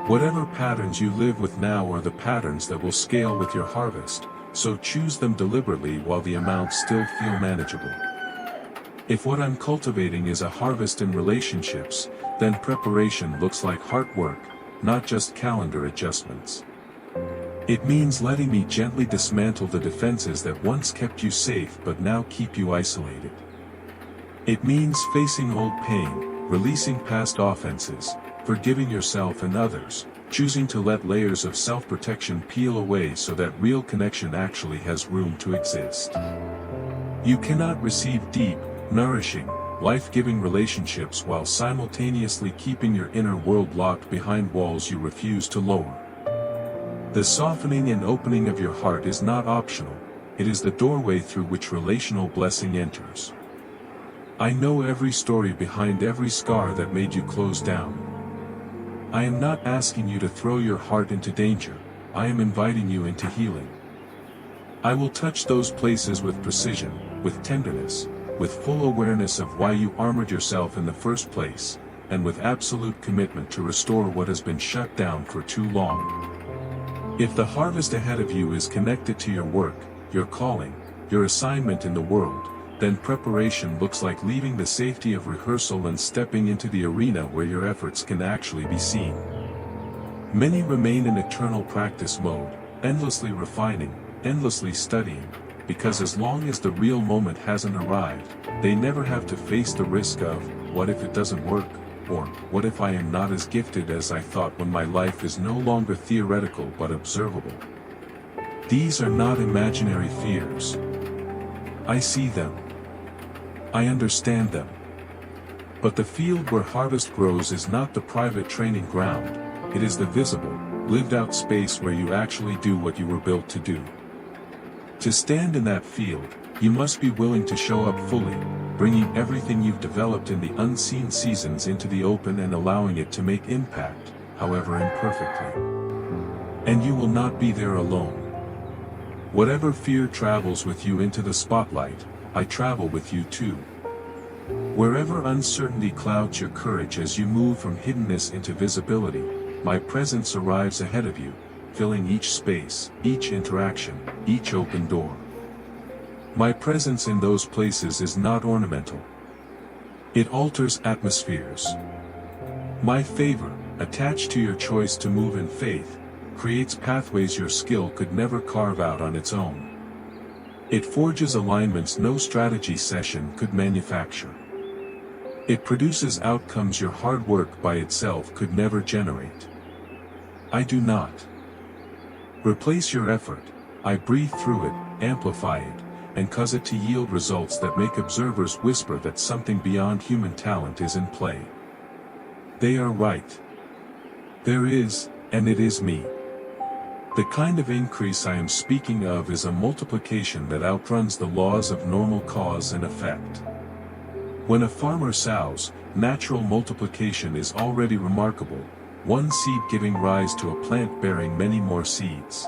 Whatever patterns you live with now are the patterns that will scale with your harvest, so choose them deliberately while the amounts still feel manageable. If what I'm cultivating is a harvest in relationships, then preparation looks like hard work, not just calendar adjustments. It means letting me gently dismantle the defenses that once kept you safe but now keep you isolated. It means facing old pain, releasing past offenses, forgiving yourself and others, choosing to let layers of self-protection peel away so that real connection actually has room to exist. You cannot receive deep, nourishing, life-giving relationships while simultaneously keeping your inner world locked behind walls you refuse to lower. The softening and opening of your heart is not optional, it is the doorway through which relational blessing enters. I know every story behind every scar that made you close down. I am not asking you to throw your heart into danger, I am inviting you into healing. I will touch those places with precision, with tenderness, with full awareness of why you armored yourself in the first place, and with absolute commitment to restore what has been shut down for too long. If the harvest ahead of you is connected to your work, your calling, your assignment in the world, then preparation looks like leaving the safety of rehearsal and stepping into the arena where your efforts can actually be seen. Many remain in eternal practice mode, endlessly refining, endlessly studying, because as long as the real moment hasn't arrived, they never have to face the risk of, what if it doesn't work? Or, what if I am not as gifted as I thought when my life is no longer theoretical but observable? These are not imaginary fears. I see them. I understand them. But the field where harvest grows is not the private training ground, it is the visible, lived-out space where you actually do what you were built to do. To stand in that field, you must be willing to show up fully, bringing everything you've developed in the unseen seasons into the open and allowing it to make impact, however imperfectly. And you will not be there alone. Whatever fear travels with you into the spotlight, I travel with you too. Wherever uncertainty clouds your courage as you move from hiddenness into visibility, my presence arrives ahead of you, filling each space, each interaction, each open door. My presence in those places is not ornamental. It alters atmospheres. My favor, attached to your choice to move in faith, creates pathways your skill could never carve out on its own. It forges alignments no strategy session could manufacture. It produces outcomes your hard work by itself could never generate. I do not replace your effort, I breathe through it, amplify it, and cause it to yield results that make observers whisper that something beyond human talent is in play. They are right. There is, and it is me. The kind of increase I am speaking of is a multiplication that outruns the laws of normal cause and effect. When a farmer sows, natural multiplication is already remarkable, one seed giving rise to a plant bearing many more seeds.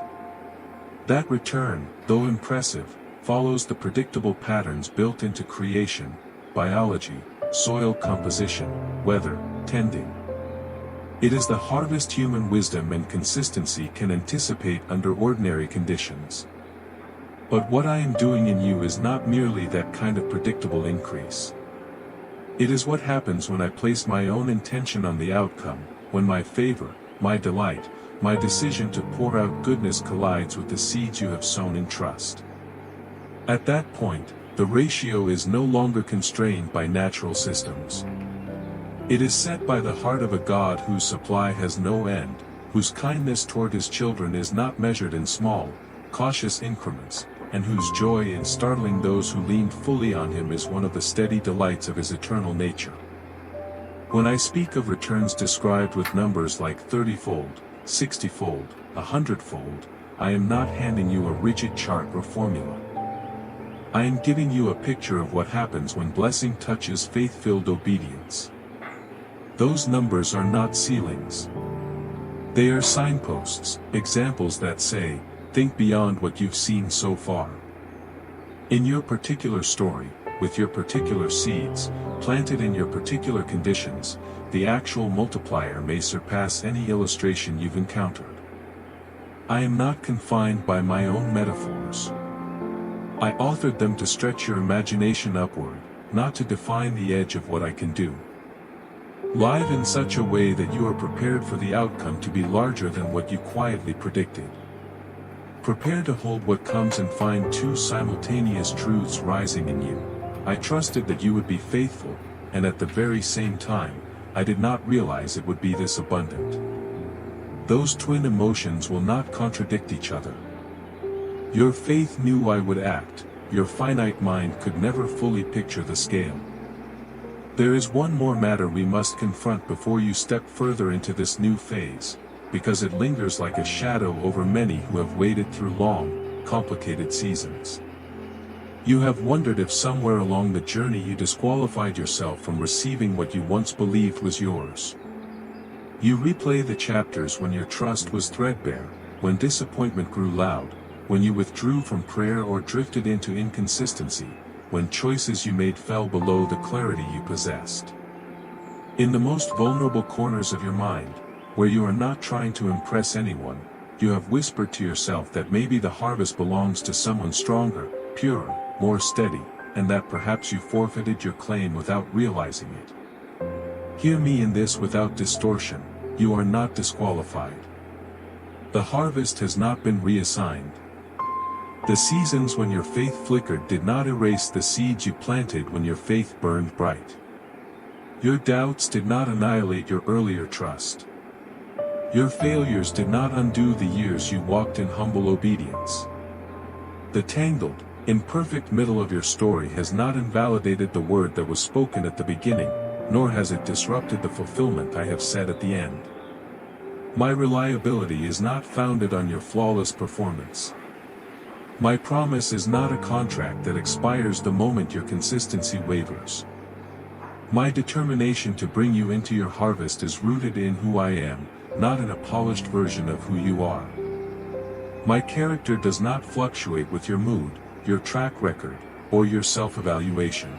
That return, though impressive, follows the predictable patterns built into creation, biology, soil composition, weather, tending. It is the harvest human wisdom and consistency can anticipate under ordinary conditions. But what I am doing in you is not merely that kind of predictable increase. It is what happens when I place my own intention on the outcome, when my favor, my delight, my decision to pour out goodness collides with the seeds you have sown in trust. At that point, the ratio is no longer constrained by natural systems. It is set by the heart of a God whose supply has no end, whose kindness toward his children is not measured in small, cautious increments, and whose joy in startling those who lean fully on him is one of the steady delights of his eternal nature. When I speak of returns described with numbers like 30-fold, 60-fold, 100-fold, I am not handing you a rigid chart or formula. I am giving you a picture of what happens when blessing touches faith-filled obedience. Those numbers are not ceilings. They are signposts, examples that say, think beyond what you've seen so far. In your particular story, with your particular seeds, planted in your particular conditions, the actual multiplier may surpass any illustration you've encountered. I am not confined by my own metaphors. I authored them to stretch your imagination upward, not to define the edge of what I can do. Live in such a way that you are prepared for the outcome to be larger than what you quietly predicted. Prepare to hold what comes and find two simultaneous truths rising in you. I trusted that you would be faithful, and at the very same time, I did not realize it would be this abundant. Those twin emotions will not contradict each other. Your faith knew I would act, your finite mind could never fully picture the scale. There is one more matter we must confront before you step further into this new phase, because it lingers like a shadow over many who have waded through long, complicated seasons. You have wondered if somewhere along the journey you disqualified yourself from receiving what you once believed was yours. You replay the chapters when your trust was threadbare, when disappointment grew loud, when you withdrew from prayer or drifted into inconsistency, when choices you made fell below the clarity you possessed. In the most vulnerable corners of your mind, where you are not trying to impress anyone, you have whispered to yourself that maybe the harvest belongs to someone stronger, purer, more steady, and that perhaps you forfeited your claim without realizing it. Hear me in this without distortion, you are not disqualified. The harvest has not been reassigned. The seasons when your faith flickered did not erase the seeds you planted when your faith burned bright. Your doubts did not annihilate your earlier trust. Your failures did not undo the years you walked in humble obedience. The tangled, imperfect middle of your story has not invalidated the word that was spoken at the beginning, nor has it disrupted the fulfillment I have said at the end. My reliability is not founded on your flawless performance. My promise is not a contract that expires the moment your consistency wavers. My determination to bring you into your harvest is rooted in who I am, not in a polished version of who you are. My character does not fluctuate with your mood, your track record, or your self-evaluation.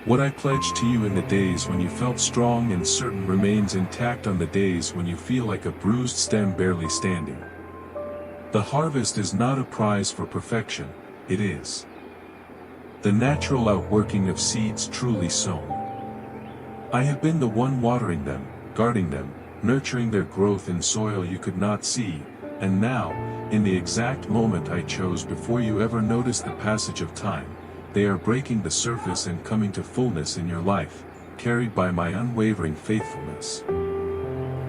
What I pledged to you in the days when you felt strong and certain remains intact on the days when you feel like a bruised stem barely standing. The harvest is not a prize for perfection, it is the natural outworking of seeds truly sown. I have been the one watering them, guarding them, nurturing their growth in soil you could not see, and now, in the exact moment I chose before you ever noticed the passage of time, they are breaking the surface and coming to fullness in your life, carried by my unwavering faithfulness.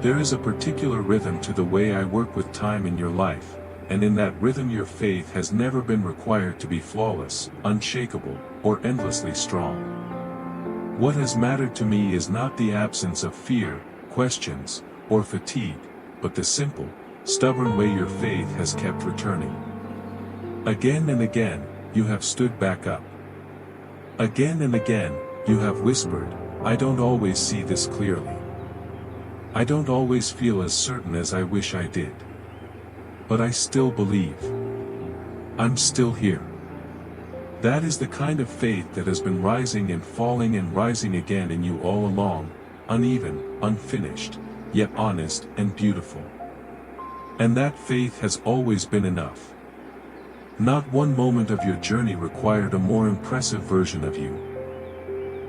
There is a particular rhythm to the way I work with time in your life, and in that rhythm your faith has never been required to be flawless, unshakable, or endlessly strong. What has mattered to me is not the absence of fear, questions, or fatigue, but the simple, stubborn way your faith has kept returning. Again and again, you have stood back up. Again and again, you have whispered, I don't always see this clearly. I don't always feel as certain as I wish I did. But I still believe. I'm still here. That is the kind of faith that has been rising and falling and rising again in you all along, uneven, unfinished, yet honest and beautiful. And that faith has always been enough. Not one moment of your journey required a more impressive version of you.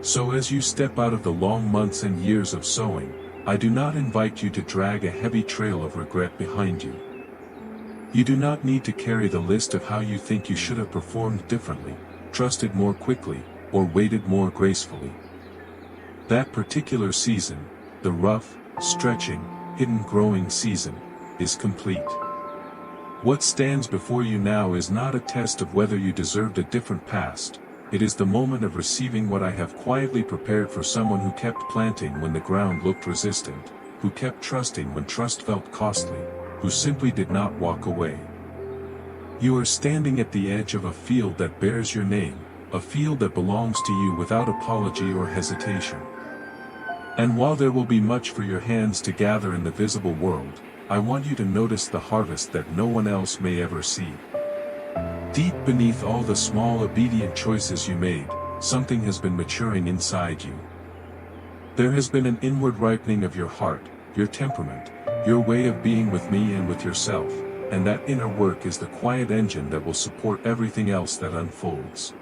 So as you step out of the long months and years of sowing, I do not invite you to drag a heavy trail of regret behind you. You do not need to carry the list of how you think you should have performed differently, trusted more quickly, or waited more gracefully. That particular season, the rough, stretching, hidden growing season, is complete. What stands before you now is not a test of whether you deserved a different past, it is the moment of receiving what I have quietly prepared for someone who kept planting when the ground looked resistant, who kept trusting when trust felt costly, who simply did not walk away. You are standing at the edge of a field that bears your name, a field that belongs to you without apology or hesitation. And while there will be much for your hands to gather in the visible world, I want you to notice the harvest that no one else may ever see. Deep beneath all the small obedient choices you made, something has been maturing inside you. There has been an inward ripening of your heart, your temperament, your way of being with me and with yourself, and that inner work is the quiet engine that will support everything else that unfolds.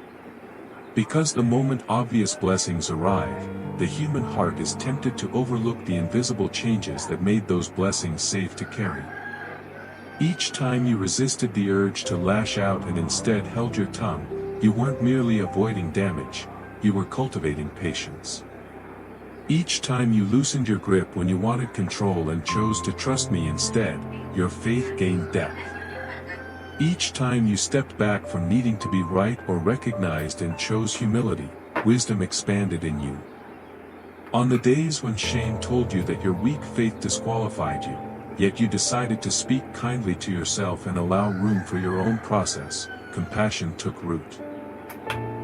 Because the moment obvious blessings arrive, the human heart is tempted to overlook the invisible changes that made those blessings safe to carry. Each time you resisted the urge to lash out and instead held your tongue, you weren't merely avoiding damage, you were cultivating patience. Each time you loosened your grip when you wanted control and chose to trust me instead, your faith gained depth. Each time you stepped back from needing to be right or recognized and chose humility, wisdom expanded in you. On the days when shame told you that your weak faith disqualified you, yet you decided to speak kindly to yourself and allow room for your own process, compassion took root.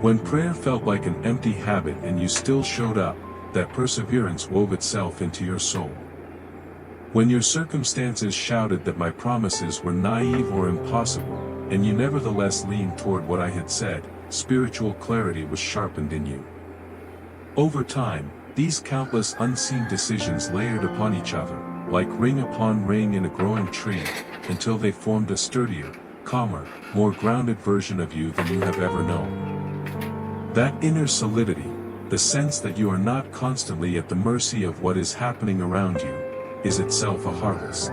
When prayer felt like an empty habit and you still showed up, that perseverance wove itself into your soul. When your circumstances shouted that my promises were naive or impossible, and you nevertheless leaned toward what I had said, spiritual clarity was sharpened in you. Over time, these countless unseen decisions layered upon each other, like ring upon ring in a growing tree, until they formed a sturdier, calmer, more grounded version of you than you have ever known. That inner solidity, the sense that you are not constantly at the mercy of what is happening around you, is itself a harvest.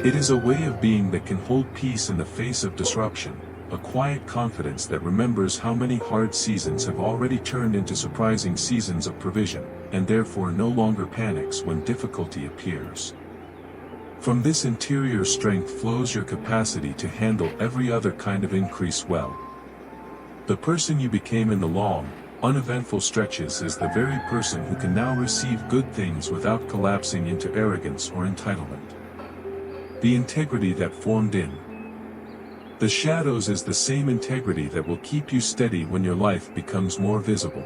It is a way of being that can hold peace in the face of disruption, a quiet confidence that remembers how many hard seasons have already turned into surprising seasons of provision, and therefore no longer panics when difficulty appears. From this interior strength flows your capacity to handle every other kind of increase well. The person you became in the long, uneventful stretches is the very person who can now receive good things without collapsing into arrogance or entitlement. The integrity that formed in the shadows is the same integrity that will keep you steady when your life becomes more visible.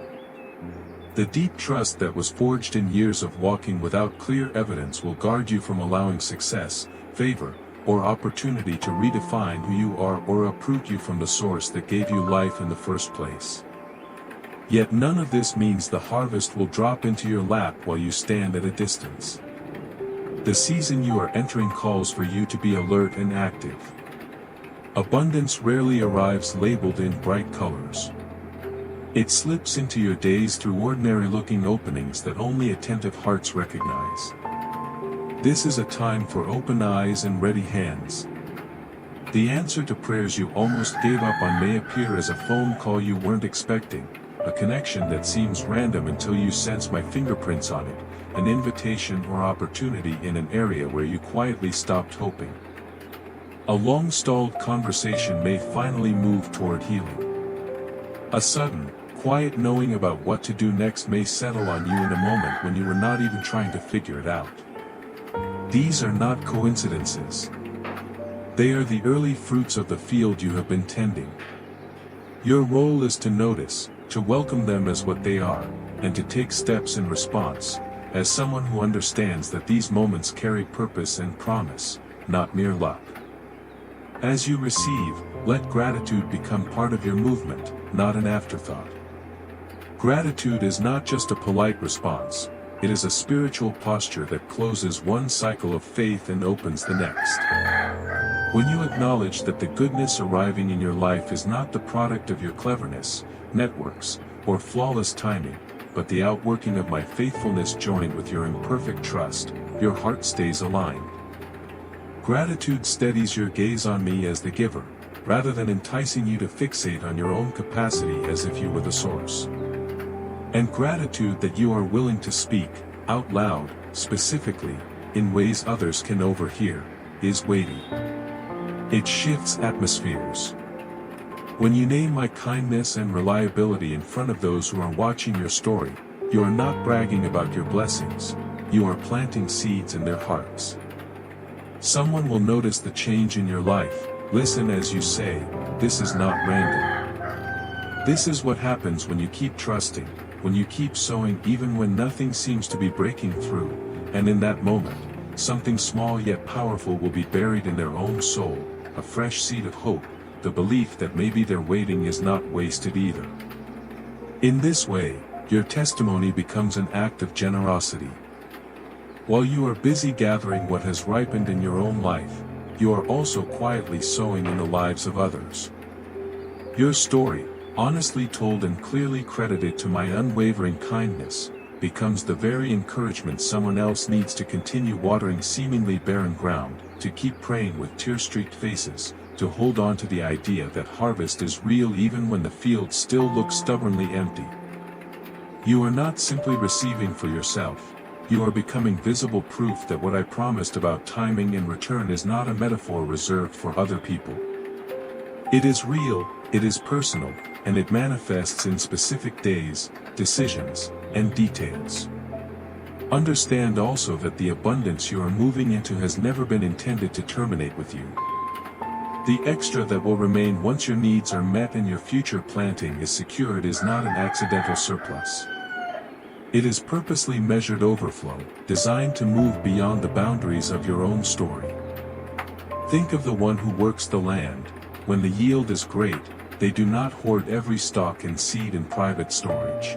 The deep trust that was forged in years of walking without clear evidence will guard you from allowing success, favor, or opportunity to redefine who you are or uproot you from the source that gave you life in the first place. Yet none of this means the harvest will drop into your lap while you stand at a distance. The season you are entering calls for you to be alert and active. Abundance rarely arrives labeled in bright colors. It slips into your days through ordinary-looking openings that only attentive hearts recognize. This is a time for open eyes and ready hands. The answer to prayers you almost gave up on may appear as a phone call you weren't expecting, a connection that seems random until you sense my fingerprints on it, an invitation or opportunity in an area where you quietly stopped hoping. A long-stalled conversation may finally move toward healing. A sudden, quiet knowing about what to do next may settle on you in a moment when you were not even trying to figure it out. These are not coincidences. They are the early fruits of the field you have been tending. Your role is to notice, to welcome them as what they are, and to take steps in response, as someone who understands that these moments carry purpose and promise, not mere luck. As you receive, Let gratitude become part of your movement, not an afterthought. Gratitude is not just a polite response, it is a spiritual posture that closes one cycle of faith and opens the next. When you acknowledge that the goodness arriving in your life is not the product of your cleverness, networks, or flawless timing, but the outworking of my faithfulness joined with your imperfect trust, your heart stays aligned. Gratitude steadies your gaze on me as the giver, rather than enticing you to fixate on your own capacity as if you were the source. And gratitude that you are willing to speak, out loud, specifically, in ways others can overhear, is weighty. It shifts atmospheres. When you name my kindness and reliability in front of those who are watching your story, you are not bragging about your blessings, you are planting seeds in their hearts. Someone will notice the change in your life. Listen as you say, this is not random. This is what happens when you keep trusting, when you keep sowing even when nothing seems to be breaking through, and in that moment, something small yet powerful will be buried in their own soul, a fresh seed of hope, the belief that maybe their waiting is not wasted either. In this way, your testimony becomes an act of generosity. While you are busy gathering what has ripened in your own life, you are also quietly sowing in the lives of others. Your story, honestly told and clearly credited to my unwavering kindness, becomes the very encouragement someone else needs to continue watering seemingly barren ground, to keep praying with tear-streaked faces, to hold on to the idea that harvest is real even when the field still looks stubbornly empty. You are not simply receiving for yourself. You are becoming visible proof that what I promised about timing and return is not a metaphor reserved for other people. It is real, it is personal, and it manifests in specific days, decisions, and details. Understand also that the abundance you are moving into has never been intended to terminate with you. The extra that will remain once your needs are met and your future planting is secured is not an accidental surplus. It is purposely measured overflow, designed to move beyond the boundaries of your own story. Think of the one who works the land. When the yield is great, they do not hoard every stalk and seed in private storage.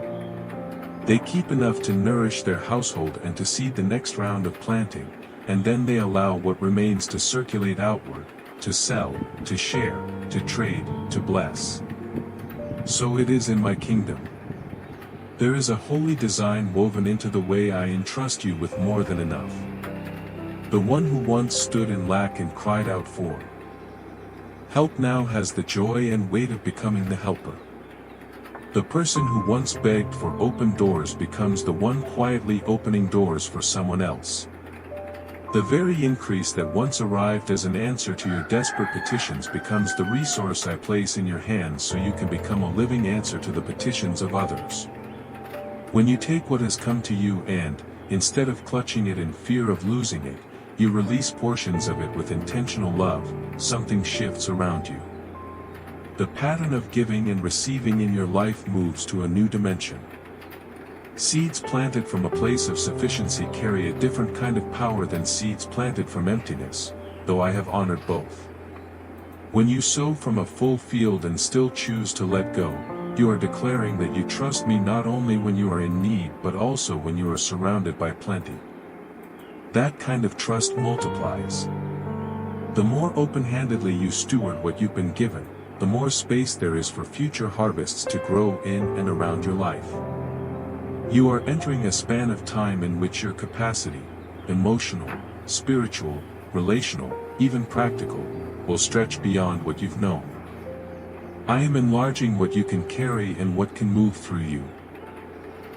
They keep enough to nourish their household and to seed the next round of planting, and then they allow what remains to circulate outward, to sell, to share, to trade, to bless. So it is in my kingdom. There is a holy design woven into the way I entrust you with more than enough. The one who once stood in lack and cried out for help now has the joy and weight of becoming the helper. The person who once begged for open doors becomes the one quietly opening doors for someone else. The very increase that once arrived as an answer to your desperate petitions becomes the resource I place in your hands so you can become a living answer to the petitions of others. When you take what has come to you and, instead of clutching it in fear of losing it, you release portions of it with intentional love, something shifts around you. The pattern of giving and receiving in your life moves to a new dimension. Seeds planted from a place of sufficiency carry a different kind of power than seeds planted from emptiness, though I have honored both. When you sow from a full field and still choose to let go, you are declaring that you trust me not only when you are in need but also when you are surrounded by plenty. That kind of trust multiplies. The more open-handedly you steward what you've been given, the more space there is for future harvests to grow in and around your life. You are entering a span of time in which your capacity, emotional, spiritual, relational, even practical, will stretch beyond what you've known. I am enlarging what you can carry and what can move through you.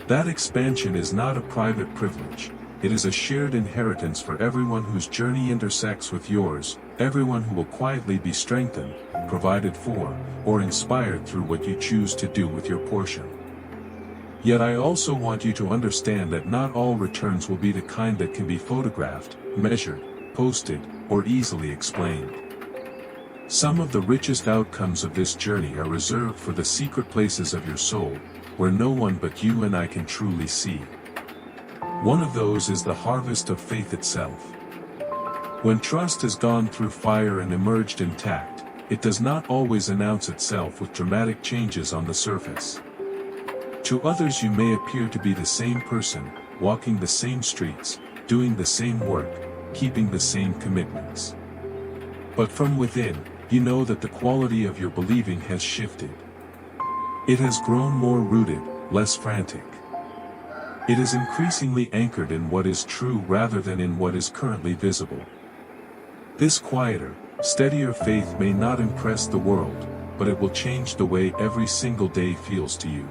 That expansion is not a private privilege, it is a shared inheritance for everyone whose journey intersects with yours, everyone who will quietly be strengthened, provided for, or inspired through what you choose to do with your portion. Yet I also want you to understand that not all returns will be the kind that can be photographed, measured, posted, or easily explained. Some of the richest outcomes of this journey are reserved for the secret places of your soul, where no one but you and I can truly see. One of those is the harvest of faith itself. When trust has gone through fire and emerged intact, it does not always announce itself with dramatic changes on the surface. To others you may appear to be the same person, walking the same streets, doing the same work, keeping the same commitments. But from within, you know that the quality of your believing has shifted. It has grown more rooted, less frantic. It is increasingly anchored in what is true rather than in what is currently visible. This quieter, steadier faith may not impress the world, but it will change the way every single day feels to you.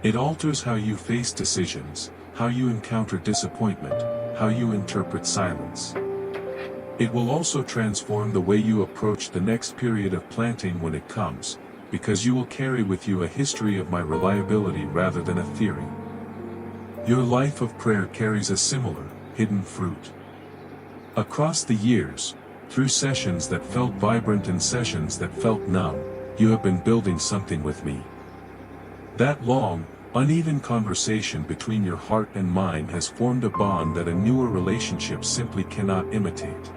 It alters how you face decisions, how you encounter disappointment, how you interpret silence. It will also transform the way you approach the next period of planting when it comes, because you will carry with you a history of my reliability rather than a theory. Your life of prayer carries a similar, hidden fruit. Across the years, through sessions that felt vibrant and sessions that felt numb, you have been building something with me. That long, uneven conversation between your heart and mind has formed a bond that a newer relationship simply cannot imitate.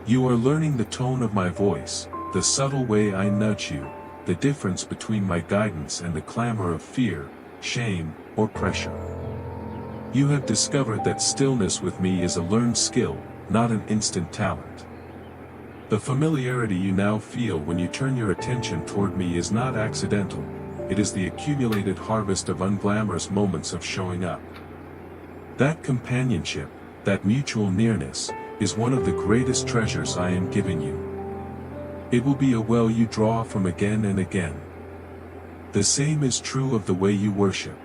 You are learning the tone of my voice, the subtle way I nudge you, the difference between my guidance and the clamor of fear, shame, or pressure. You have discovered that stillness with me is a learned skill, not an instant talent. The familiarity you now feel when you turn your attention toward me is not accidental, it is the accumulated harvest of unglamorous moments of showing up. That companionship, that mutual nearness, is one of the greatest treasures I am giving you. It will be a well you draw from again and again. The same is true of the way you worship.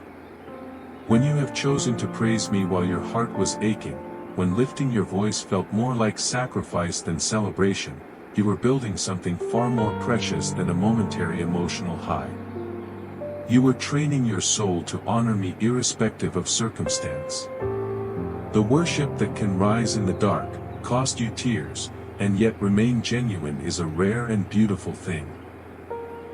When you have chosen to praise me while your heart was aching, when lifting your voice felt more like sacrifice than celebration, you were building something far more precious than a momentary emotional high. You were training your soul to honor me irrespective of circumstance. The worship that can rise in the dark, cost you tears, and yet remain genuine is a rare and beautiful thing.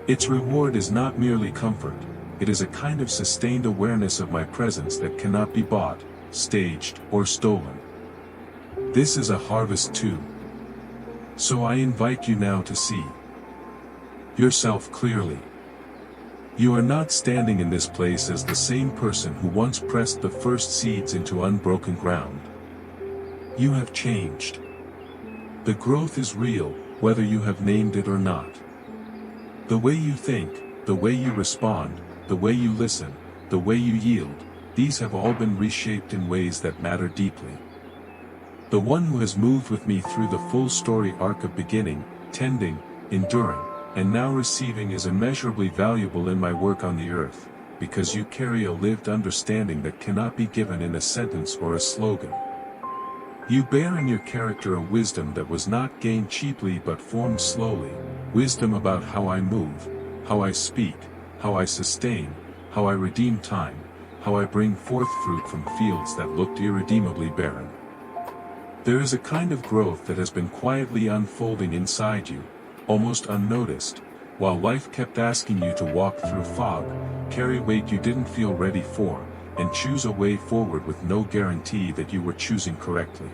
Its reward is not merely comfort, it is a kind of sustained awareness of my presence that cannot be bought, staged, or stolen. This is a harvest too. So I invite you now to see yourself clearly. You are not standing in this place as the same person who once pressed the first seeds into unbroken ground. You have changed. The growth is real, whether you have named it or not. The way you think, the way you respond, the way you listen, the way you yield, these have all been reshaped in ways that matter deeply. The one who has moved with me through the full story arc of beginning, tending, enduring, and now receiving is immeasurably valuable in my work on the earth, because you carry a lived understanding that cannot be given in a sentence or a slogan. You bear in your character a wisdom that was not gained cheaply but formed slowly, wisdom about how I move, how I speak, how I sustain, how I redeem time, how I bring forth fruit from fields that looked irredeemably barren. There is a kind of growth that has been quietly unfolding inside you, almost unnoticed, while life kept asking you to walk through fog, carry weight you didn't feel ready for, and choose a way forward with no guarantee that you were choosing correctly.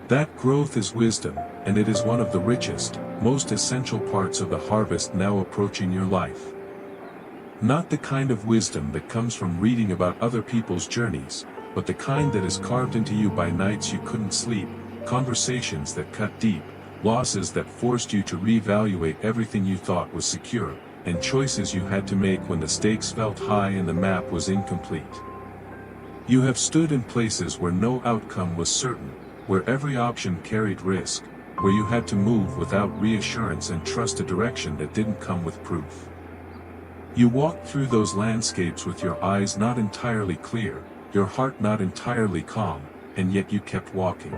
That growth is wisdom, and it is one of the richest, most essential parts of the harvest now approaching your life. Not the kind of wisdom that comes from reading about other people's journeys, but the kind that is carved into you by nights you couldn't sleep, conversations that cut deep, losses that forced you to reevaluate everything you thought was secure, and choices you had to make when the stakes felt high and the map was incomplete. You have stood in places where no outcome was certain, where every option carried risk, where you had to move without reassurance and trust a direction that didn't come with proof. You walked through those landscapes with your eyes not entirely clear, your heart not entirely calm, and yet you kept walking.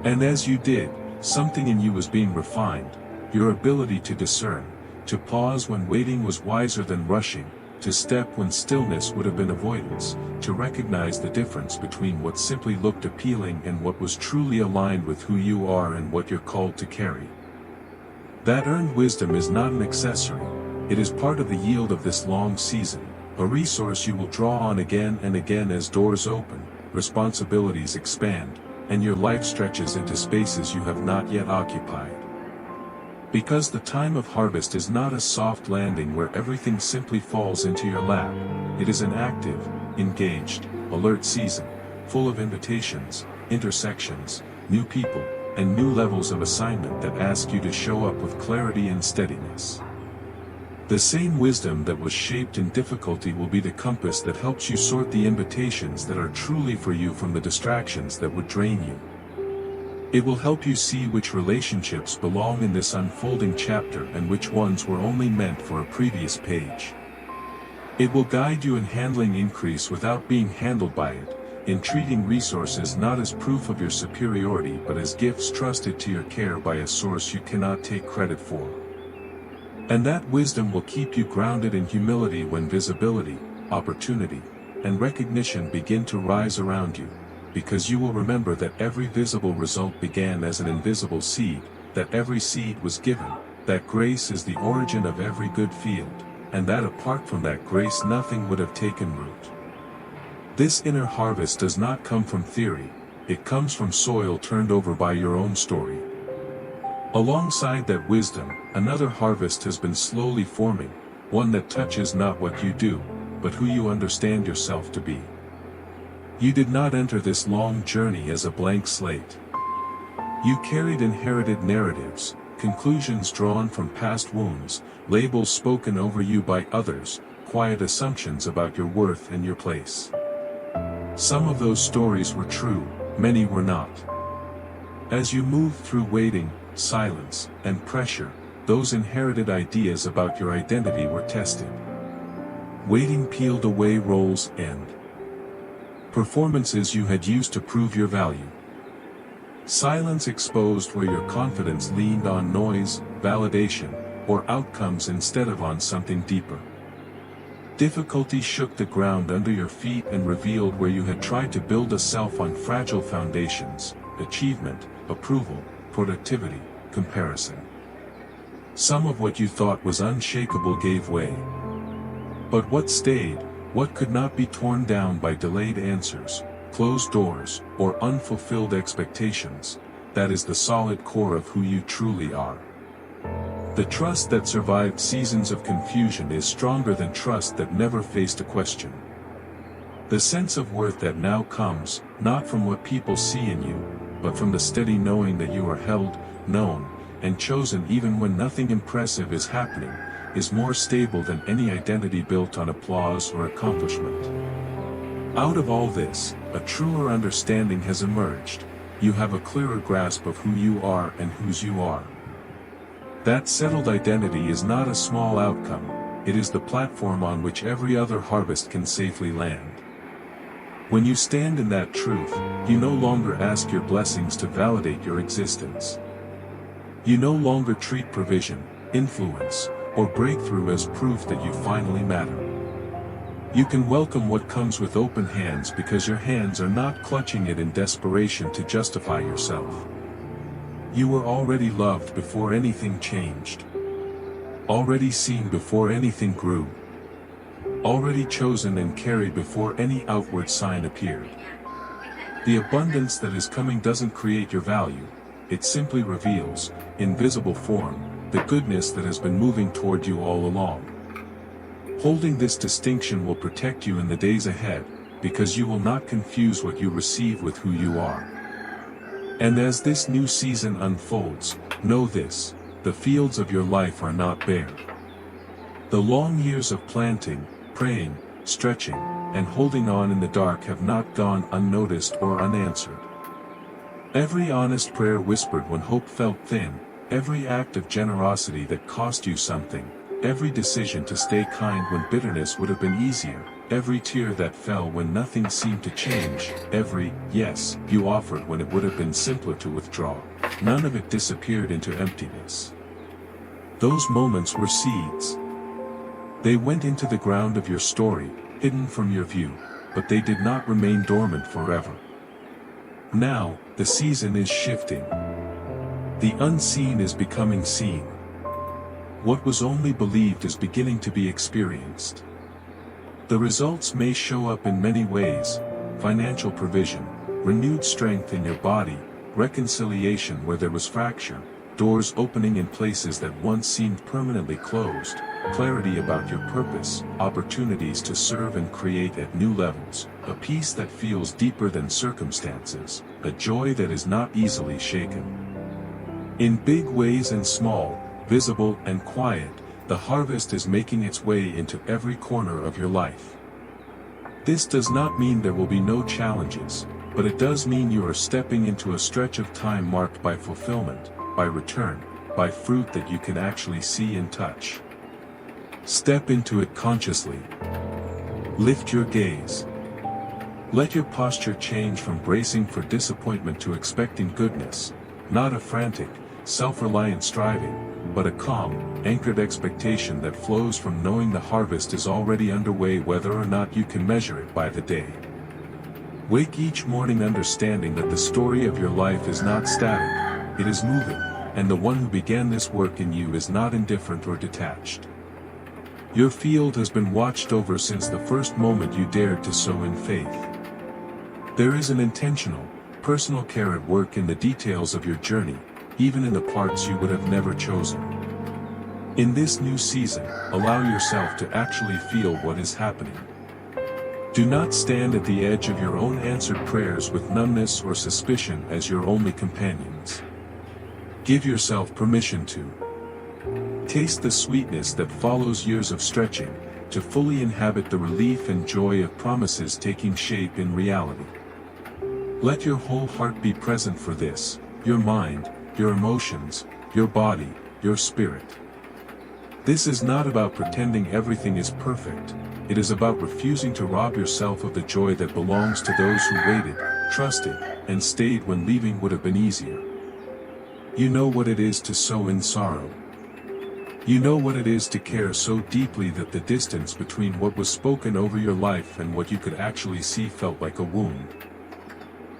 And as you did, something in you was being refined, your ability to discern, to pause when waiting was wiser than rushing, to step when stillness would have been avoidance, to recognize the difference between what simply looked appealing and what was truly aligned with who you are and what you're called to carry. That earned wisdom is not an accessory, it is part of the yield of this long season, a resource you will draw on again and again as doors open, responsibilities expand, and your life stretches into spaces you have not yet occupied. Because the time of harvest is not a soft landing where everything simply falls into your lap. It is an active, engaged, alert season, full of invitations, intersections, new people, and new levels of assignment that ask you to show up with clarity and steadiness. The same wisdom that was shaped in difficulty will be the compass that helps you sort the invitations that are truly for you from the distractions that would drain you. It will help you see which relationships belong in this unfolding chapter and which ones were only meant for a previous page. It will guide you in handling increase without being handled by it, in treating resources not as proof of your superiority but as gifts trusted to your care by a source you cannot take credit for. And that wisdom will keep you grounded in humility when visibility, opportunity, and recognition begin to rise around you, because you will remember that every visible result began as an invisible seed, that every seed was given, that grace is the origin of every good field, and that apart from that grace nothing would have taken root. This inner harvest does not come from theory, it comes from soil turned over by your own story. Alongside that wisdom, another harvest has been slowly forming, one that touches not what you do, but who you understand yourself to be. You did not enter this long journey as a blank slate. You carried inherited narratives, conclusions drawn from past wounds, labels spoken over you by others, quiet assumptions about your worth and your place. Some of those stories were true, many were not. As you moved through waiting, silence, and pressure, those inherited ideas about your identity were tested. Waiting peeled away roles and performances you had used to prove your value. Silence exposed where your confidence leaned on noise, validation, or outcomes instead of on something deeper. Difficulty shook the ground under your feet and revealed where you had tried to build a self on fragile foundations: achievement, approval, productivity, comparison. Some of what you thought was unshakable gave way. But what stayed, what could not be torn down by delayed answers, closed doors, or unfulfilled expectations, that is the solid core of who you truly are. The trust that survived seasons of confusion is stronger than trust that never faced a question. The sense of worth that now comes, not from what people see in you, but from the steady knowing that you are held, known, and chosen even when nothing impressive is happening, is more stable than any identity built on applause or accomplishment. Out of all this, a truer understanding has emerged. You have a clearer grasp of who you are and whose you are. That settled identity is not a small outcome, it is the platform on which every other harvest can safely land. When you stand in that truth, you no longer ask your blessings to validate your existence. You no longer treat provision, influence, or breakthrough as proof that you finally matter. You can welcome what comes with open hands because your hands are not clutching it in desperation to justify yourself. You were already loved before anything changed. Already seen before anything grew. Already chosen and carried before any outward sign appeared. The abundance that is coming doesn't create your value, it simply reveals, in visible form, the goodness that has been moving toward you all along. Holding this distinction will protect you in the days ahead, because you will not confuse what you receive with who you are. And as this new season unfolds, know this: the fields of your life are not bare. The long years of planting, praying, stretching, and holding on in the dark have not gone unnoticed or unanswered. Every honest prayer whispered when hope felt thin, every act of generosity that cost you something, every decision to stay kind when bitterness would have been easier, every tear that fell when nothing seemed to change, every yes you offered when it would have been simpler to withdraw, none of it disappeared into emptiness. Those moments were seeds. They went into the ground of your story, hidden from your view, but they did not remain dormant forever. Now, the season is shifting. The unseen is becoming seen. What was only believed is beginning to be experienced. The results may show up in many ways: financial provision, renewed strength in your body, reconciliation where there was fracture, doors opening in places that once seemed permanently closed, clarity about your purpose, opportunities to serve and create at new levels, a peace that feels deeper than circumstances, a joy that is not easily shaken. In big ways and small, visible and quiet, the harvest is making its way into every corner of your life. This does not mean there will be no challenges, but it does mean you are stepping into a stretch of time marked by fulfillment, by return, by fruit that you can actually see and touch. Step into it consciously. Lift your gaze. Let your posture change from bracing for disappointment to expecting goodness, not a frantic, self-reliant striving, but a calm, anchored expectation that flows from knowing the harvest is already underway whether or not you can measure it by the day. Wake each morning understanding that the story of your life is not static, it is moving, and the one who began this work in you is not indifferent or detached. Your field has been watched over since the first moment you dared to sow in faith. There is an intentional, personal care at work in the details of your journey, even in the parts you would have never chosen. In this new season, allow yourself to actually feel what is happening. Do not stand at the edge of your own answered prayers with numbness or suspicion as your only companions. Give yourself permission to taste the sweetness that follows years of stretching, to fully inhabit the relief and joy of promises taking shape in reality. Let your whole heart be present for this, your mind, your emotions, your body, your spirit. This is not about pretending everything is perfect, it is about refusing to rob yourself of the joy that belongs to those who waited, trusted, and stayed when leaving would have been easier. You know what it is to sow in sorrow. You know what it is to care so deeply that the distance between what was spoken over your life and what you could actually see felt like a wound.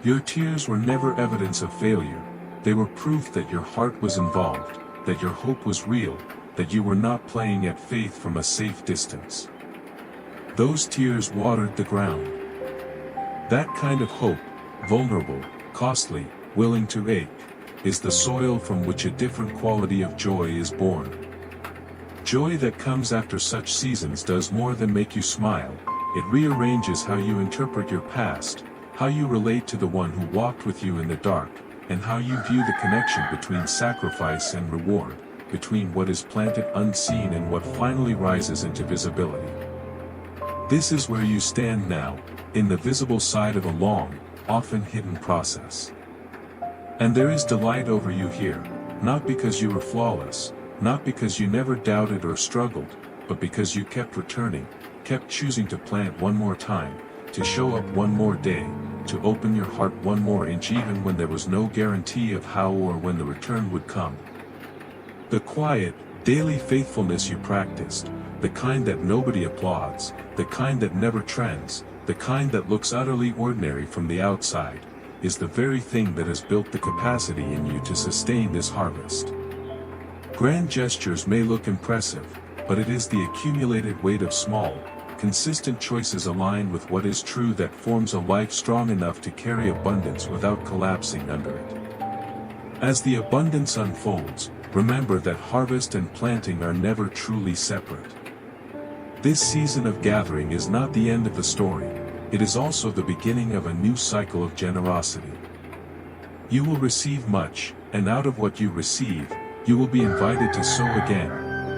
Your tears were never evidence of failure, they were proof that your heart was involved, that your hope was real, that you were not playing at faith from a safe distance. Those tears watered the ground. That kind of hope, vulnerable, costly, willing to ache, is the soil from which a different quality of joy is born. Joy that comes after such seasons does more than make you smile, it rearranges how you interpret your past, how you relate to the one who walked with you in the dark, and how you view the connection between sacrifice and reward, between what is planted unseen and what finally rises into visibility. This is where you stand now, in the visible side of a long, often hidden process. And there is delight over you here, not because you were flawless, not because you never doubted or struggled, but because you kept returning, kept choosing to plant one more time, to show up one more day, to open your heart one more inch even when there was no guarantee of how or when the return would come. The quiet, daily faithfulness you practiced, the kind that nobody applauds, the kind that never trends, the kind that looks utterly ordinary from the outside, is the very thing that has built the capacity in you to sustain this harvest. Grand gestures may look impressive, but it is the accumulated weight of small, consistent choices aligned with what is true that forms a life strong enough to carry abundance without collapsing under it. As the abundance unfolds, remember that harvest and planting are never truly separate. This season of gathering is not the end of the story, it is also the beginning of a new cycle of generosity. You will receive much, and out of what you receive, you will be invited to sow again,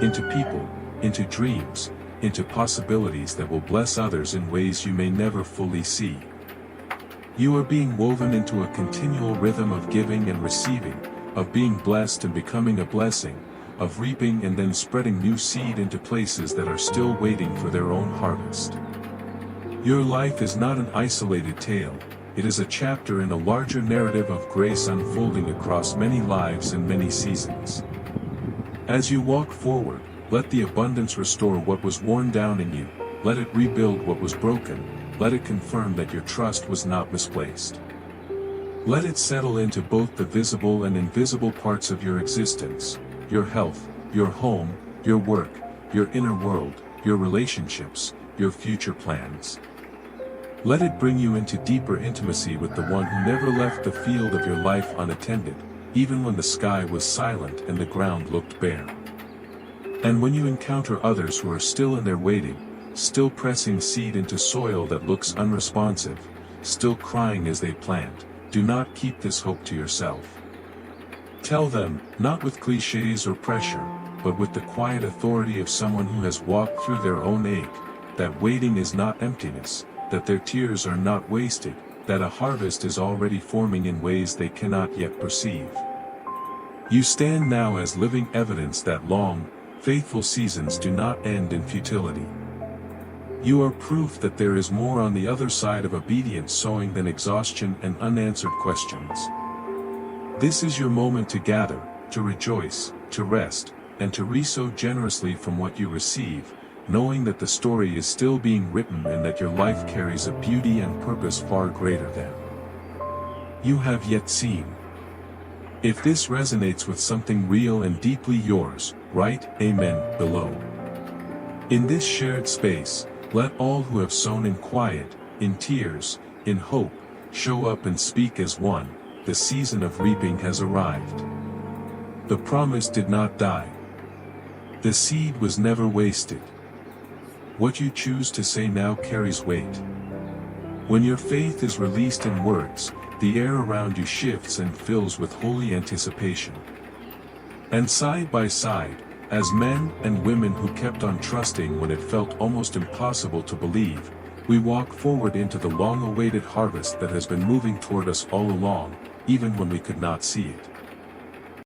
into people, into dreams, into possibilities that will bless others in ways you may never fully see. You are being woven into a continual rhythm of giving and receiving, of being blessed and becoming a blessing, of reaping and then spreading new seed into places that are still waiting for their own harvest. Your life is not an isolated tale, it is a chapter in a larger narrative of grace unfolding across many lives and many seasons. As you walk forward, let the abundance restore what was worn down in you, let it rebuild what was broken, let it confirm that your trust was not misplaced. Let it settle into both the visible and invisible parts of your existence, your health, your home, your work, your inner world, your relationships, your future plans. Let it bring you into deeper intimacy with the one who never left the field of your life unattended, even when the sky was silent and the ground looked bare. And when you encounter others who are still in their waiting, still pressing seed into soil that looks unresponsive, still crying as they plant, do not keep this hope to yourself. Tell them, not with cliches or pressure, but with the quiet authority of someone who has walked through their own ache, that waiting is not emptiness, that their tears are not wasted, that a harvest is already forming in ways they cannot yet perceive. You stand now as living evidence that long, faithful seasons do not end in futility. You are proof that there is more on the other side of obedient sowing than exhaustion and unanswered questions. This is your moment to gather, to rejoice, to rest, and to resow generously from what you receive, knowing that the story is still being written and that your life carries a beauty and purpose far greater than you have yet seen. If this resonates with something real and deeply yours, write Amen below. In this shared space, let all who have sown in quiet, in tears, in hope, show up and speak as one. The season of reaping has arrived. The promise did not die. The seed was never wasted. What you choose to say now carries weight. When your faith is released in words, the air around you shifts and fills with holy anticipation. And side by side, as men and women who kept on trusting when it felt almost impossible to believe, we walk forward into the long-awaited harvest that has been moving toward us all along, even when we could not see it.